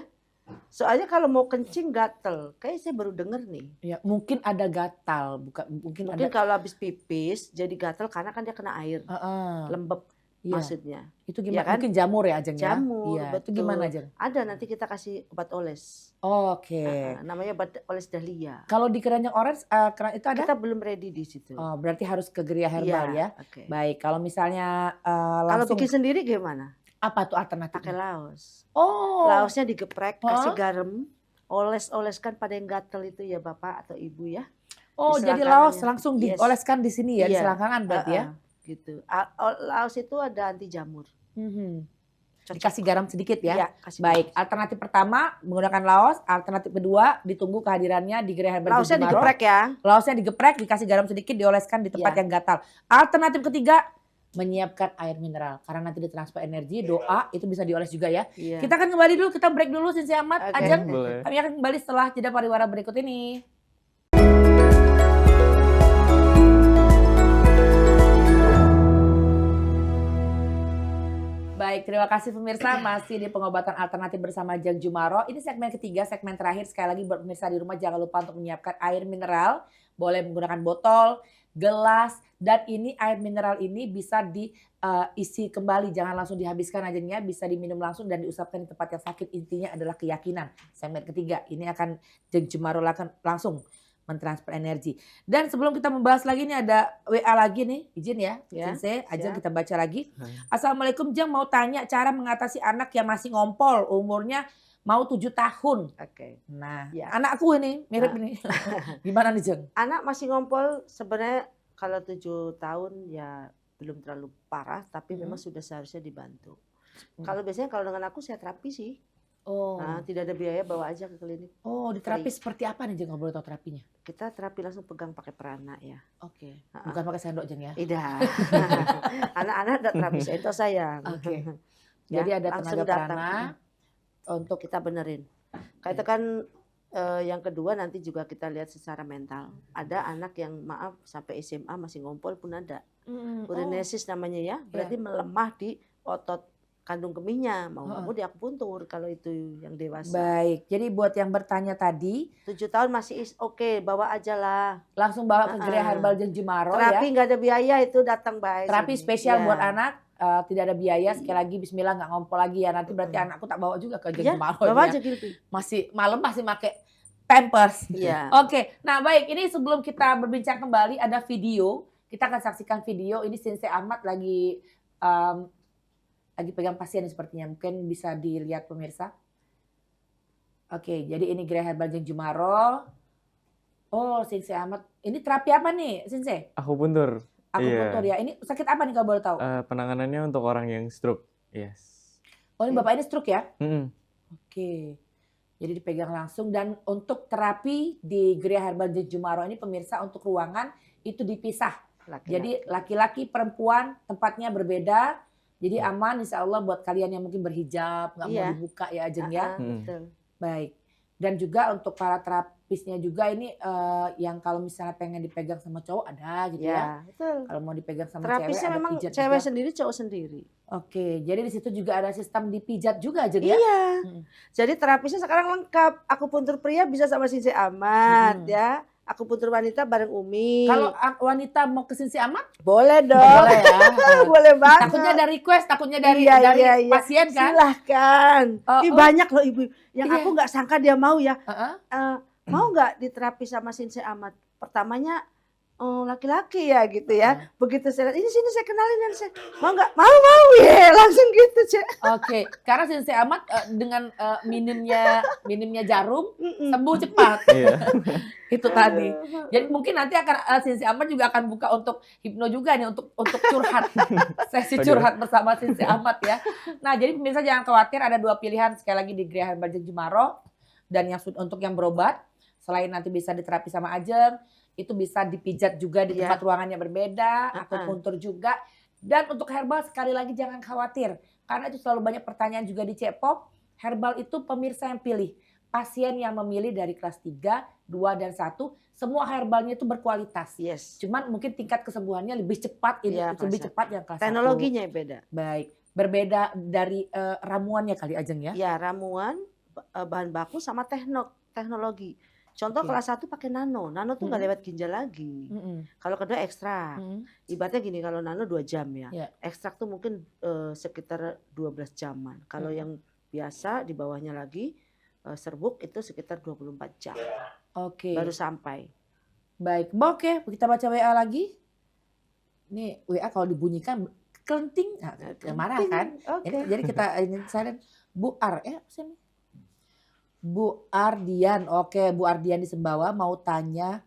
Soalnya kalau mau kencing gatel, kayak saya baru denger nih. iya. Mungkin ada gatal, mungkin Mungkin ada. kalau habis pipis jadi gatel karena kan dia kena air, Heeh. lembab Iya. maksudnya. Itu Iya gimana? kan? Mungkin jamur ya, Ajeng ya? Jamur, Iya, itu betul. gimana, Ajeng? Ada nanti kita kasih obat oles. Oke. Namanya obat oles dahlia. Kalau di keranjang orange, keran itu ada? Kita belum ready di situ. Oh, berarti harus ke Geria Herbal ya? Oke. Baik, kalau misalnya Kalau langsung, bikin sendiri gimana? apa tuh Pakai alternatifnya? laos. Oh, Laosnya digeprek, kasih Hah? garam, oles-oleskan pada yang gatel itu ya Bapak atau Ibu ya. oh Di jadi laos selangkangannya. langsung Yes. dioleskan di sini ya, di Iya. selangkangan berarti ya? Gitu. Laos itu ada anti jamur. Mhm. Cocok. Dikasih garam sedikit ya? Iya, kasih Baik, garam. alternatif pertama menggunakan laos, alternatif kedua ditunggu kehadirannya di Geria Herbal Laosnya Jejumaro. digeprek ya. Laosnya digeprek, dikasih garam sedikit, dioleskan di tempat Iya. yang gatal. Alternatif ketiga, menyiapkan air mineral. Karena nanti ditransfer energi, doa, itu bisa dioles juga ya. Iya. Kita akan kembali dulu, kita break dulu Sensei Ahmad. Oke. Ajeng, Boleh. kami akan kembali setelah jeda pariwara berikut ini. Baik, terima kasih pemirsa, masih di pengobatan alternatif bersama Jang Jumaro. Ini segmen ketiga, segmen terakhir. Sekali lagi buat pemirsa di rumah jangan lupa untuk menyiapkan air mineral. Boleh menggunakan botol, gelas, dan ini air mineral ini bisa diisi kembali. Jangan langsung dihabiskan aja, bisa diminum langsung dan diusapkan di tempat yang sakit. Intinya adalah keyakinan. Segmen ketiga, ini akan Jang Jumaro langsung mentransfer energi. Dan sebelum kita membahas lagi, ini ada WA lagi nih, izin ya, Ya, Sensei, Ajeng siap. kita baca lagi. Assalamualaikum Jeng, mau tanya cara mengatasi anak yang masih ngompol, umurnya mau 7 tahun. Oke. Nah, Ya. anakku ini mirip Nah. ini. Gimana nih Jeng? Anak masih ngompol sebenarnya kalau 7 tahun ya belum terlalu parah, tapi memang sudah seharusnya dibantu. Kalau biasanya kalau dengan aku saya terapi sih. Oh, Nah, tidak ada biaya, bawa aja ke klinik. oh di terapi seperti apa nih Jeng, kalau boleh tahu terapinya? Kita terapi langsung pegang pakai perana ya. Oke, Ha-ha. bukan pakai sendok Jeng ya? Tidak. Anak-anak ada terapi itu sayang. Oke. Ya, Jadi ada langsung tenaga datang. prana untuk Kita benerin. Kayak itu kan yang kedua nanti juga kita lihat secara mental. Ada anak yang maaf sampai SMA masih ngompol pun ada. Urinesis namanya ya. Berarti melemah di otot kandung kemihnya. Mau nggak mau diakupuntur kalau itu yang dewasa. Baik, jadi buat yang bertanya tadi 7 tahun masih oke, bawa aja lah. langsung bawa ke Geria Ha-ha. Herbal Jeng Jumaro ya. Terapi nggak ada biaya itu datang baik. Terapi spesial Ya. buat anak, tidak ada biaya. Sekali lagi Bismillah, nggak ngompol lagi ya. Nanti berarti anakku tak bawa juga ke Jeng Ya, Jumaro bawa ya. aja Gilby. Masih malam masih pakai Pampers. Iya. Oke, nah baik, ini sebelum kita berbincang kembali ada video. Kita akan saksikan video. Ini Sensei Ahmad lagi pegang pasien sepertinya. Mungkin bisa dilihat pemirsa. Oke, jadi ini Geria Herbal Jeng Jumaro. Oh, Sensei Ahmad. Ini terapi apa nih, Sensei? Akupuntur. Akupuntur ya. Ini sakit apa nih kalau boleh tahu? Penanganannya untuk orang yang stroke. Yes. Oh, ini Bapak ini stroke ya? Mm-mm. Oke. Jadi dipegang langsung, dan untuk terapi di Geria Herbal Jeng Jumaro ini pemirsa, untuk ruangan itu dipisah. Laki-laki. Jadi laki-laki perempuan tempatnya berbeda. Jadi aman insya Allah buat kalian yang mungkin berhijab, nggak mau Iya. dibuka ya Ajeng ya. Betul. Baik. Dan juga untuk para terapisnya juga ini yang kalau misalnya pengen dipegang sama cowok ada gitu ya. Ya, betul. Kalau mau dipegang sama Terapisnya cewek ada memang pijat cewek juga. sendiri, cowok sendiri. Oke, jadi di situ juga ada sistem dipijat juga Ajeng ya. Iya. Mm. Jadi terapisnya sekarang lengkap. Akupuntur pria bisa sama Sensei Ahmad ya. Akupuntur wanita bareng Umi. Kalau wanita mau ke Sensei Ahmad boleh dong. boleh ya. Boleh banget. Takutnya ada request, takutnya dari Iya, dari iya, iya. pasien kan. Silahkan. Oh, Ih, oh. banyak loh ibu. Yang Iya. aku nggak sangka dia mau ya. Heeh. Mau nggak diterapi sama Sensei Ahmad? Pertamanya laki-laki ya gitu ya. Begitu saya lihat, ini sini saya kenalin dan saya mau nggak? Mau ya langsung gitu Cek. Oke, karena Sensei Ahmad dengan minumnya jarum Mm-mm. sembuh cepat. Iya. Itu tadi. Jadi mungkin nanti akan Sensei Ahmad juga akan buka untuk hipno juga nih, untuk curhat. Sesi Waduh. curhat bersama Sensei Ahmad ya. Nah, jadi pemirsa jangan khawatir, ada 2 pilihan sekali lagi di Geria Herbal Jeng Jumaro. Dan untuk yang berobat, selain nanti bisa diterapi sama Ajeng, itu bisa dipijat juga di Iya. tempat ruangannya berbeda, akupuntur juga. Dan untuk herbal sekali lagi jangan khawatir, karena itu selalu banyak pertanyaan juga di Cepop. Herbal itu pemirsa yang pilih. pasien yang memilih dari kelas 3, 2 dan 1 semua herbalnya itu berkualitas. Yes. Cuman mungkin tingkat kesembuhannya lebih cepat Iya, lebih kelas cepat yang kelas 1. Teknologinya beda. Baik. Berbeda dari ramuannya kali Ajeng ya? Ya, ramuan, bahan baku sama teknologi. Contoh Oke. kelas 1 pakai nano. Nano tuh nggak lewat ginjal lagi. Kalau kedua ekstrak. Ibaratnya gini, kalau nano 2 jam ya. Ya. Ekstrak tuh mungkin sekitar 12 jaman. Kalau yang biasa di bawahnya lagi serbuk itu sekitar 24 jam. Oke. Baru sampai. Baik. Oke, kita baca WA lagi. Nih WA kalau dibunyikan kelenting, nah, marah kan? Oke. Jadi kita ini silent. Bu Ar, apa sih ini? Bu Ardian, oke Bu Ardian di Sembawa mau tanya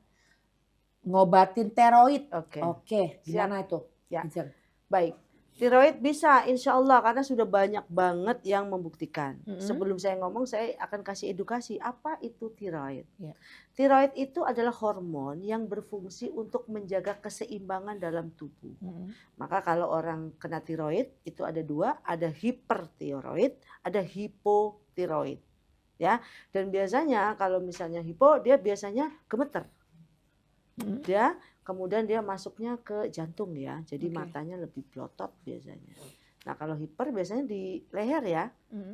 ngobatin tiroid. Oke. Oke, gimana itu? Ya. Ajeng? Baik. Tiroid bisa insya Allah karena sudah banyak banget yang membuktikan. Sebelum saya ngomong saya akan kasih edukasi apa itu tiroid. Ya. Tiroid itu adalah hormon yang berfungsi untuk menjaga keseimbangan dalam tubuh. Maka kalau orang kena tiroid itu ada 2, ada hipertiroid, ada hipotiroid. Ya, dan biasanya kalau misalnya hipo dia biasanya gemeter. Dia kemudian dia masuknya ke jantung ya. Jadi matanya lebih blotot biasanya. Nah, kalau hiper biasanya di leher ya.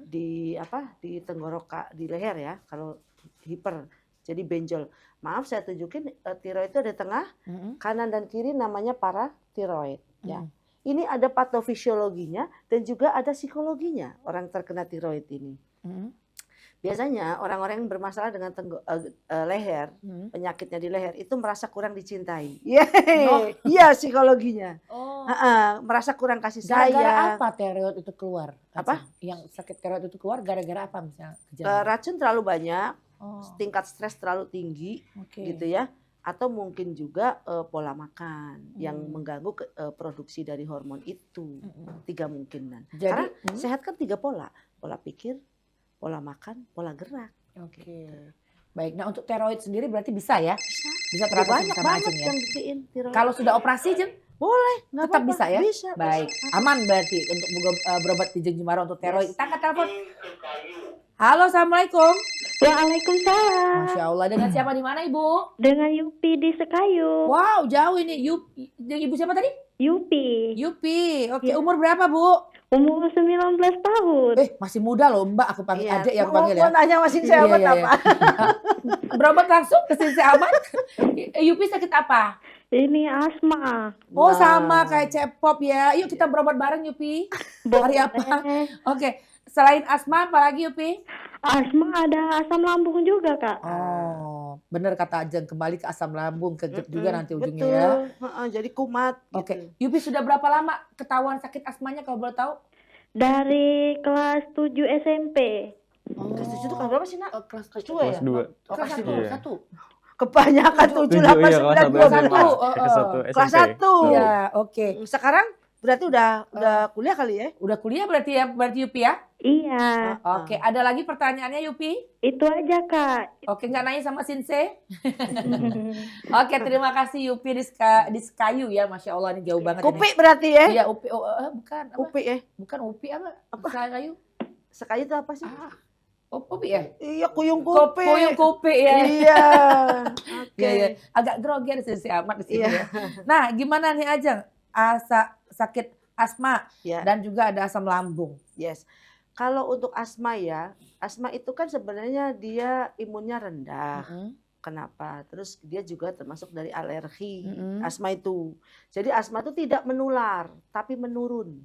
Di di tenggorokan, di leher ya kalau hiper. Jadi benjol. Maaf saya tunjukin tiroid itu ada tengah, kanan dan kiri namanya paratiroid ya. Ini ada patofisiologinya dan juga ada psikologinya orang terkena tiroid ini. Biasanya orang-orang yang bermasalah dengan leher, penyakitnya di leher itu merasa kurang dicintai. Iya psikologinya. Merasa kurang kasih sayang. Gara-gara apa tiroid itu keluar? Apa? Yang sakit tiroid itu keluar gara-gara apa misalnya? Gejala? Racun terlalu banyak, tingkat stres terlalu tinggi, Oke. gitu ya. Atau mungkin juga pola makan yang mengganggu produksi dari hormon itu. 3 kemungkinan. Jadi, Karena sehat kan 3 pola. Pola pikir, pola makan, pola gerak. Oke. Baik, nah untuk tiroid sendiri berarti bisa ya? Bisa Udah teratasi banyak sama banget Ajeng ya? yang buktiin tiroid. Kalau sudah operasi Jeng, Boleh, nggak tetap apa-apa. bisa ya? Bisa. Baik, aman berarti untuk berobat di Jeng Jumaro untuk tiroid. Kita angkat telepon. Halo, Assalamualaikum. Waalaikumsalam. Masya Allah, dengan siapa di mana Ibu? Dengan Yupi di Sekayu. Wow, jauh ini. Ibu siapa tadi? Yupi. Yupi. Oke, umur berapa Bu? Umur 19 tahun. Masih muda loh Mbak, aku panggil Iya. adik yang aku panggil ya. Mau nanya masih saya Iya, iya, apa? Berobat langsung ke Sinse Ahmad. Yupi sakit apa? Ini asma. Oh Wah. sama kayak Cepop ya. Yuk kita berobat bareng Yupi. Hari apa? Oke. Selain asma apa lagi Yupi? Asma ada asam lambung juga, Kak. Oh, bener kata Ajeng, kembali ke asam lambung, ke GERD juga nanti ujungnya ya. Betul. Jadi kumat. Oke. Gitu. Yupi sudah berapa lama ketahuan sakit asmanya kalau boleh tahu? Dari kelas 7 SMP. Kelas 7 itu kelas berapa sih, Nak? Kelas Kelas 2 Kelas ya? 2. Oh, kelas kelas 1, Iya. 1. Kebanyakan 7, 8, 9, 12. Kelas 1 SMP. Kelas 1. Iya, oke. Sekarang berarti udah kuliah kali ya? Udah kuliah berarti ya, Yupi ya? Iya, Oke, ada lagi pertanyaannya Yupi? itu aja, Kak. Oke, nggak nanya sama Sinse? Oke, terima kasih Yupi di Sekayu ya, Masya Allah ini jauh banget Kupi berarti ya? ini. Iya, Upi, bukan. Apa? Kupi ya? Bukan Upi apa? Sekayu. Sekayu itu apa sih? Upi ya? Iya, kuyung kupi. Puyung Kupi ya. Iya. Oke. Iya, iya. Agak grogi Sinse Ahmad di sini Iya. ya. Nah, gimana nih Ajeng? Sakit asma Ya. dan juga ada asam lambung. Yes. Kalau untuk asma ya, asma itu kan sebenarnya dia imunnya rendah. Kenapa? Terus dia juga termasuk dari alergi. Asma itu. Jadi asma itu tidak menular, tapi menurun.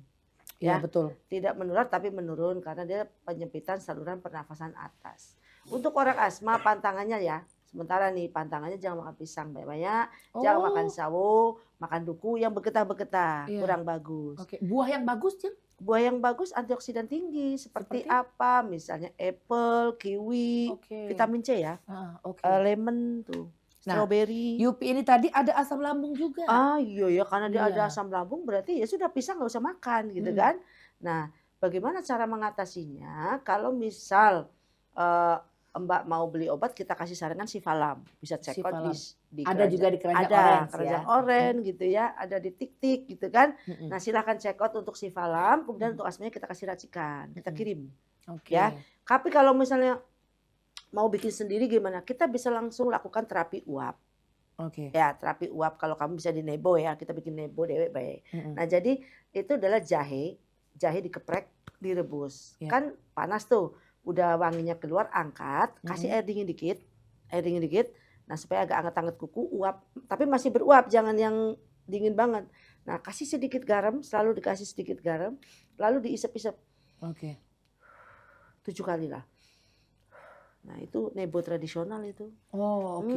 Iya, Ya. betul. Tidak menular tapi menurun karena dia penyempitan saluran pernafasan atas. Untuk orang asma pantangannya ya, sementara nih pantangannya jangan makan pisang banyak-banyak, jangan makan sawo, makan duku yang bergetah-bergetah, Iya. kurang bagus. Oke, buah yang bagus Jeng? Buah yang bagus antioksidan tinggi seperti apa? Misalnya apple, kiwi, Oke. vitamin C ya, Oke. lemon tuh, Nah, strawberry. Yupi ini tadi ada asam lambung juga. Iya ya, karena dia Iya. ada asam lambung berarti ya sudah pisang nggak usah makan gitu kan. Nah, bagaimana cara mengatasinya? Kalau misal Mbak mau beli obat, kita kasih sarankan Sifalam. Bisa cek out Sifalam. di Ada juga di keranjang ada orange keranjang ya. orange gitu ya, ada di tik-tik gitu kan. Mm-mm. Nah, silahkan cek out untuk Sifalam, kemudian untuk asmanya kita kasih racikan, kita kirim. Oke. Ya. Tapi kalau misalnya mau bikin sendiri gimana? Kita bisa langsung lakukan terapi uap. Oke. Ya, terapi uap kalau kamu bisa di nebo ya, kita bikin nebo dewek baik. Nah, jadi itu adalah jahe dikeprek, direbus. Ya. Kan panas tuh, udah wanginya keluar, angkat, kasih air dingin dikit. Nah, supaya agak anget-anget kuku, uap, tapi masih beruap, jangan yang dingin banget. Nah, kasih sedikit garam, selalu dikasih sedikit garam, lalu diisep-isep Oke. 7 kali lah. Nah, itu nebo tradisional itu. Oh, oke.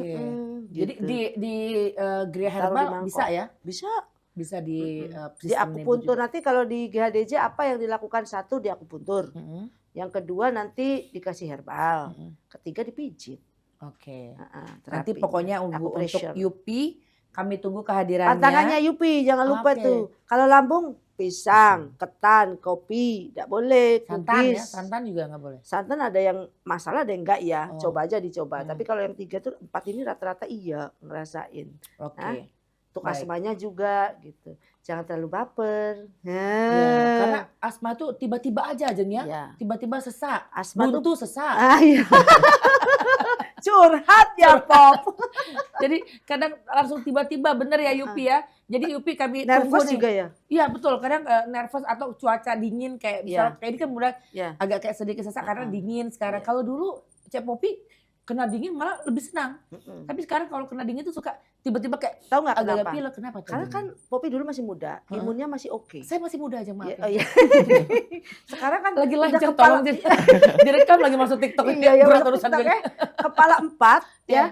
Jadi Gitu. di Gria Taruh di Herbal mangkok. bisa ya? Bisa. Di Di sistem nebo akupuntur juga. nanti kalau di GHDJ apa yang dilakukan? 1 di akupuntur. Yang kedua nanti dikasih herbal. Ketiga dipijit. Oke. Terapi. Nanti pokoknya untuk Acupressure. Yupi kami tunggu kehadirannya. Pantangannya Yupi, jangan lupa Oke. tuh. Kalau lambung pisang, ketan, kopi, tidak boleh, Santan ya, kubis. santan juga nggak boleh. Santan ada yang masalah ada yang enggak ya. Oh. Coba aja dicoba. Tapi kalau yang 3 tuh 4 ini rata-rata iya ngerasain. Oke. Untuk Baik. asmanya juga gitu. Jangan terlalu baper. Ya, karena asma tuh tiba-tiba aja Jeng ya. Ya. Tiba-tiba sesak. Asma tuh Buntu sesak. iya. Curhat ya Pop. Jadi kadang langsung tiba-tiba bener ya Yupi ya. Jadi Yupi kami tunggu Nervous nih. juga ya. Iya betul, kadang nervous atau cuaca dingin kayak misalnya kayak ini kan udah agak kayak sedikit sesak karena dingin sekarang. Kalau dulu Cek Popi kena dingin malah lebih senang. Tapi sekarang kalau kena dingin tuh suka tiba-tiba kayak tahu nggak agak-agak kenapa? pilek. Kenapa tuh? Karena kan Popi dulu masih muda, imunnya masih oke. Saya masih muda aja maaf. Oh iya. Sekarang kan Lagi udah lanjut kepala tolong direkam lagi masuk TikTok. iya, berat udah urusan TikTok gue. ya. Kepala 4 ya. Iya.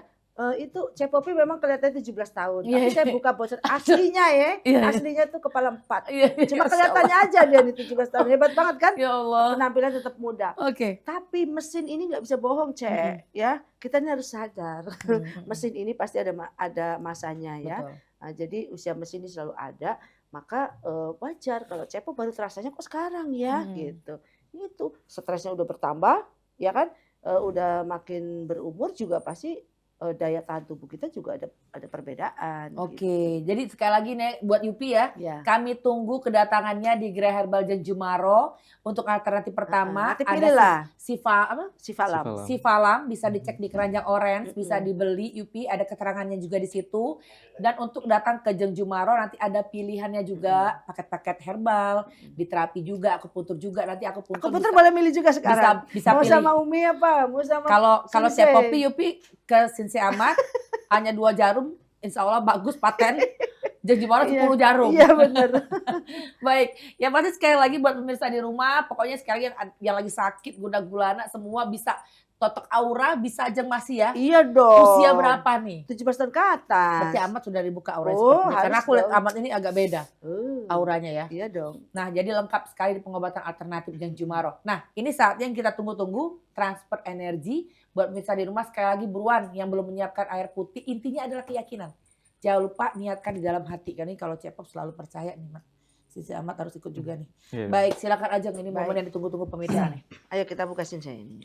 Itu Cek Popi memang kelihatannya 17 tahun. Iya, Tapi saya iya. buka bocor aslinya ya. Iya, iya. Aslinya tuh kepala 4. Iya, Cuma Masya kelihatannya aja dia nih 17 tahun. Hebat banget kan? Ya Allah. Penampilan tetap muda. Oke. Tapi mesin ini nggak bisa bohong, Cek. Ya, kita ini harus sadar. Mesin ini pasti ada masanya ya. Betul. Nah, jadi usia mesin ini selalu ada. Maka wajar kalau Cepo baru terasanya kok sekarang ya gitu. Itu stresnya udah bertambah, ya kan? Udah makin berumur juga pasti daya tahan tubuh kita juga ada perbedaan. Oke, jadi sekali lagi nih buat Yupi ya, Ya. kami tunggu kedatangannya di Gria Herbal Jumaro untuk alternatif pertama. Nanti ada pilihlah Sifalam. Sifalam. Sifalam bisa dicek di keranjang orange, bisa dibeli Yupi, ada keterangannya juga di situ. Dan untuk datang ke Jumaro nanti ada pilihannya juga paket-paket herbal, di terapi juga, akupuntur juga. Nanti akupuntur Komputer boleh milih juga sekarang. bisa Mau pilih. sama Umi apa? Mau sama Kalau Sensei? Cek Popi Yupi ke Sinse Amat hanya 2 jarum, insya Allah bagus paten. Jumaro 10 jarum. Iya benar. Baik, yang pasti sekali lagi buat pemirsa di rumah, pokoknya sekali yang lagi sakit, guna-gulana semua bisa totok aura, bisa Jeng masih ya. Iya dong. Usia berapa nih? 17 tahun ke atas. Berarti Amat sudah dibuka aura Oh, seperti ini. Karena harus aku lihat dong. Amat ini agak beda auranya ya. Iya dong. Nah, jadi lengkap sekali di pengobatan alternatif Jeng Jumaro. Nah, ini saatnya yang kita tunggu-tunggu, transfer energi buat pemirsa di rumah. Sekali lagi buruan yang belum menyiapkan air putih, intinya adalah keyakinan. Jangan lupa niatkan di dalam hati. Karena ini kalau Cepop selalu percaya nih, Mat. Sisi Amat harus ikut juga nih. Iya. Baik, silakan Ajeng, ini momen Baik. yang ditunggu-tunggu pemirsa nih. Ayo kita buka Sensei ini.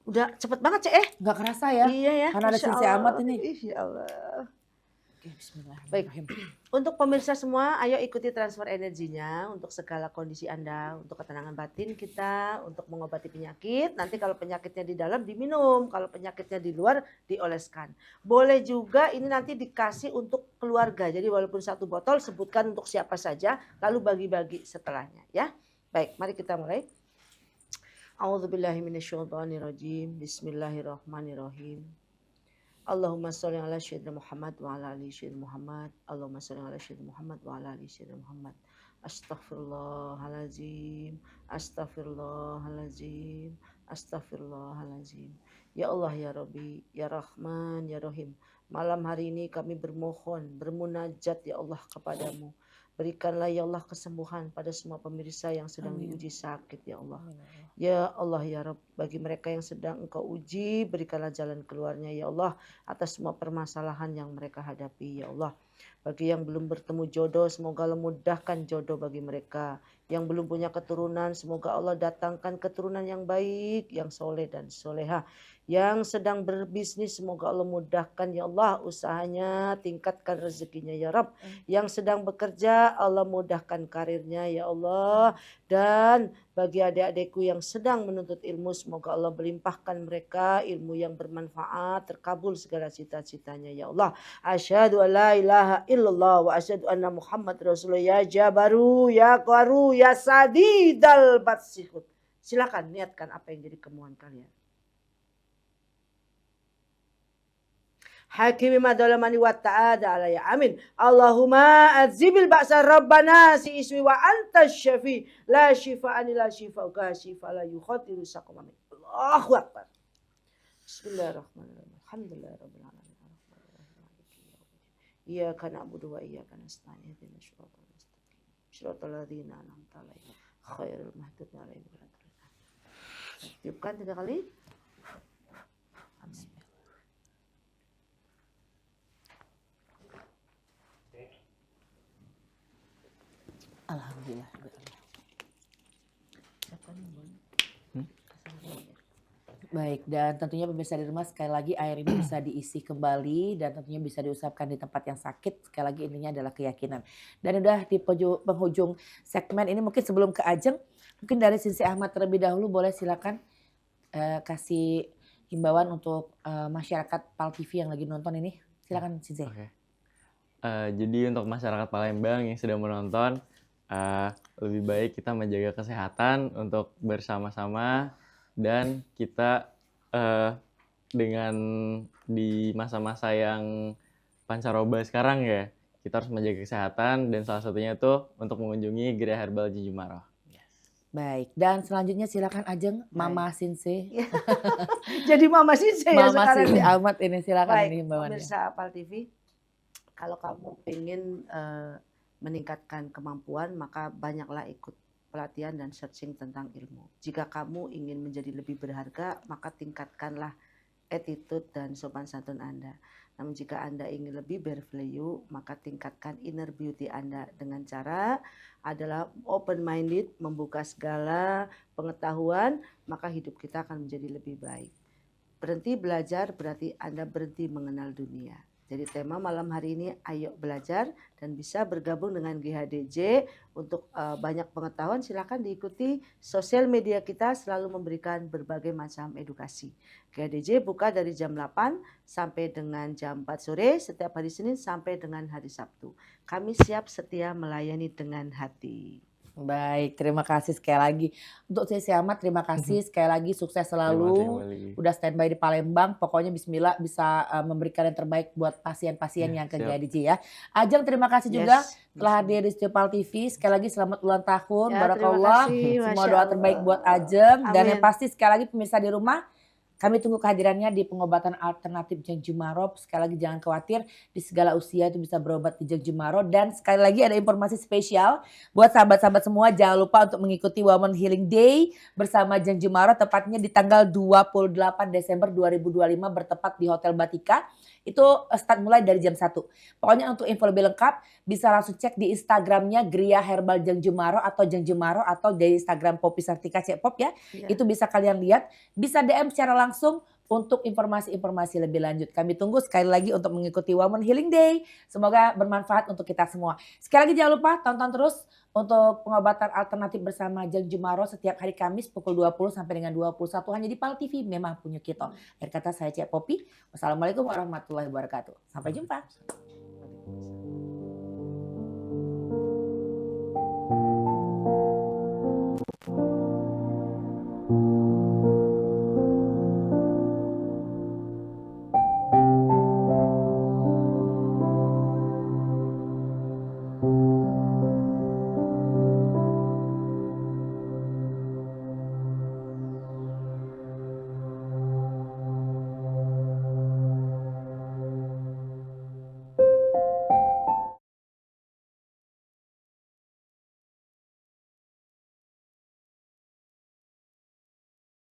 Udah cepet banget Cek Nggak kerasa ya? Iya ya. Karena ada Masya Sensei Allah. Amat ini. Ih, ya Allah. Oke, bismillahirrahmanirrahim. Untuk pemirsa semua, ayo ikuti transfer energinya untuk segala kondisi Anda, untuk ketenangan batin kita, untuk mengobati penyakit. Nanti kalau penyakitnya di dalam diminum, kalau penyakitnya di luar dioleskan. Boleh juga ini nanti dikasih untuk keluarga. Jadi walaupun 1 botol sebutkan untuk siapa saja, lalu bagi-bagi setelahnya ya. Baik, mari kita mulai. A'udzubillahiminasyaitonirrajim. Bismillahirrahmanirrahim. Allahumma sholli ala sayyidina Muhammad wa ala ali sayyidina Muhammad. Allahumma sholli ala sayyidina Muhammad wa ala ali sayyidina Muhammad. Astaghfirullahalazim. Astaghfirullahalazim. Astaghfirullahalazim. Ya Allah ya Rabbi, ya Rahman, ya Rahim. Malam hari ini kami bermohon, bermunajat ya Allah kepadamu. Berikanlah ya Allah kesembuhan pada semua pemirsa yang sedang diuji sakit ya Allah. Ya Allah ya Rabb, bagi mereka yang sedang Engkau uji, berikanlah jalan keluarnya ya Allah atas semua permasalahan yang mereka hadapi ya Allah. Bagi yang belum bertemu jodoh, semoga Allah mudahkan jodoh bagi mereka. Yang belum punya keturunan, semoga Allah datangkan keturunan yang baik, yang soleh dan soleha. Yang sedang berbisnis, semoga Allah mudahkan ya Allah usahanya, tingkatkan rezekinya ya Rabb. Yang sedang bekerja, Allah mudahkan karirnya ya Allah. Dan Bagi adik-adikku yang sedang menuntut ilmu, semoga Allah melimpahkan mereka ilmu yang bermanfaat, terkabul segala cita-citanya ya Allah. Asyhadu an la ilaha illallah wa asyhadu anna Muhammad Rasulullah. Ya Jabaru, ya Qaru, ya Sadidal Batsihud. Silakan niatkan apa yang jadi kemauan kalian. Hakimi madalamani wa ta'ala alaya. Amin. Allahumma adzibil ba'sa rabbana si ismi wa anta syafi. La shifa'an ila shifa'uka shifa la yukhatiru saqam. Amin. Allahu Akbar. Bismillahirrahmanirrahim. Alhamdulillahirabbil alamin. Iyyaka na'budu wa iyyaka nasta'in. Ihdinas siratal mustaqim. Shiratal ladzina an'amta 'alaihim khairil maghdubi 'alaihim waladdallin. Tiupkan 3 kali. Amin. Alhamdulillah. Baik, dan tentunya pemirsa di rumah sekali lagi air ini bisa diisi kembali dan tentunya bisa diusapkan di tempat yang sakit. Sekali lagi intinya adalah keyakinan. Dan udah di penghujung segmen ini, mungkin sebelum ke Ajeng, mungkin dari Sisi Ahmad terlebih dahulu boleh silakan kasih himbauan untuk masyarakat PAL TV yang lagi nonton ini. Silakan Sisi. Oke. Jadi untuk masyarakat Palembang yang sedang menonton, lebih baik kita menjaga kesehatan untuk bersama-sama. Dan kita dengan di masa-masa yang pancaroba sekarang ya, kita harus menjaga kesehatan dan salah satunya itu untuk mengunjungi Geria Herbal Junjumaroh. Baik, dan selanjutnya silakan Ajeng, Mama Sinse. Jadi Mama Sinse ya Mama sekarang. Sinse Ahmad ini silakan Baik, ini himbauannya. pemirsa PAL TV, kalau kamu ingin meningkatkan kemampuan, maka banyaklah ikut pelatihan dan searching tentang ilmu. Jika kamu ingin menjadi lebih berharga, maka tingkatkanlah attitude dan sopan santun Anda. Namun jika Anda ingin lebih bervalue, maka tingkatkan inner beauty Anda dengan cara adalah open minded, membuka segala pengetahuan, maka hidup kita akan menjadi lebih baik. Berhenti belajar berarti Anda berhenti mengenal dunia. Jadi tema malam hari ini ayo belajar dan bisa bergabung dengan GHDJ untuk banyak pengetahuan. Silakan diikuti sosial media kita, selalu memberikan berbagai macam edukasi. GHDJ buka dari jam 8 sampai dengan jam 4 sore setiap hari Senin sampai dengan hari Sabtu. Kami siap setia melayani dengan hati. Baik, terima kasih sekali lagi. Untuk Sisi Ahmad, terima kasih sekali lagi, sukses selalu. Udah standby di Palembang, pokoknya bismillah bisa memberikan yang terbaik buat pasien-pasien yang ke GHDJ ya. Ajeng terima kasih juga telah hadir di Studio PAL TV. Sekali lagi selamat ulang tahun, barakallah. Semua doa terbaik buat Ajeng. Dan yang pasti sekali lagi pemirsa di rumah, kami tunggu kehadirannya di pengobatan alternatif Jeng Jumaroh. Sekali lagi jangan khawatir, di segala usia itu bisa berobat di Jeng Jumaroh. Dan sekali lagi ada informasi spesial buat sahabat-sahabat semua. Jangan lupa untuk mengikuti Women Healing Day bersama Jeng Jumaroh. Tepatnya di tanggal 28 Desember 2025 bertepat di Hotel Batika. Itu start mulai dari jam 1. Pokoknya untuk info lebih lengkap bisa langsung cek di Instagramnya Geria Herbal Jeng Jumaroh atau Jeng Jumaroh atau di Instagram Poppy Sartika Cepop ya. Itu bisa kalian lihat. Bisa DM secara langsung untuk informasi-informasi lebih lanjut. Kami tunggu sekali lagi untuk mengikuti Women Healing Day. Semoga bermanfaat untuk kita semua. Sekali lagi jangan lupa tonton terus untuk pengobatan alternatif bersama Jeng Jumaroh setiap hari Kamis pukul 20 sampai dengan 21 hanya di PAL TV. Memang punya kita. Akhir kata saya Cek Poppy. Wassalamualaikum warahmatullahi wabarakatuh. Sampai jumpa.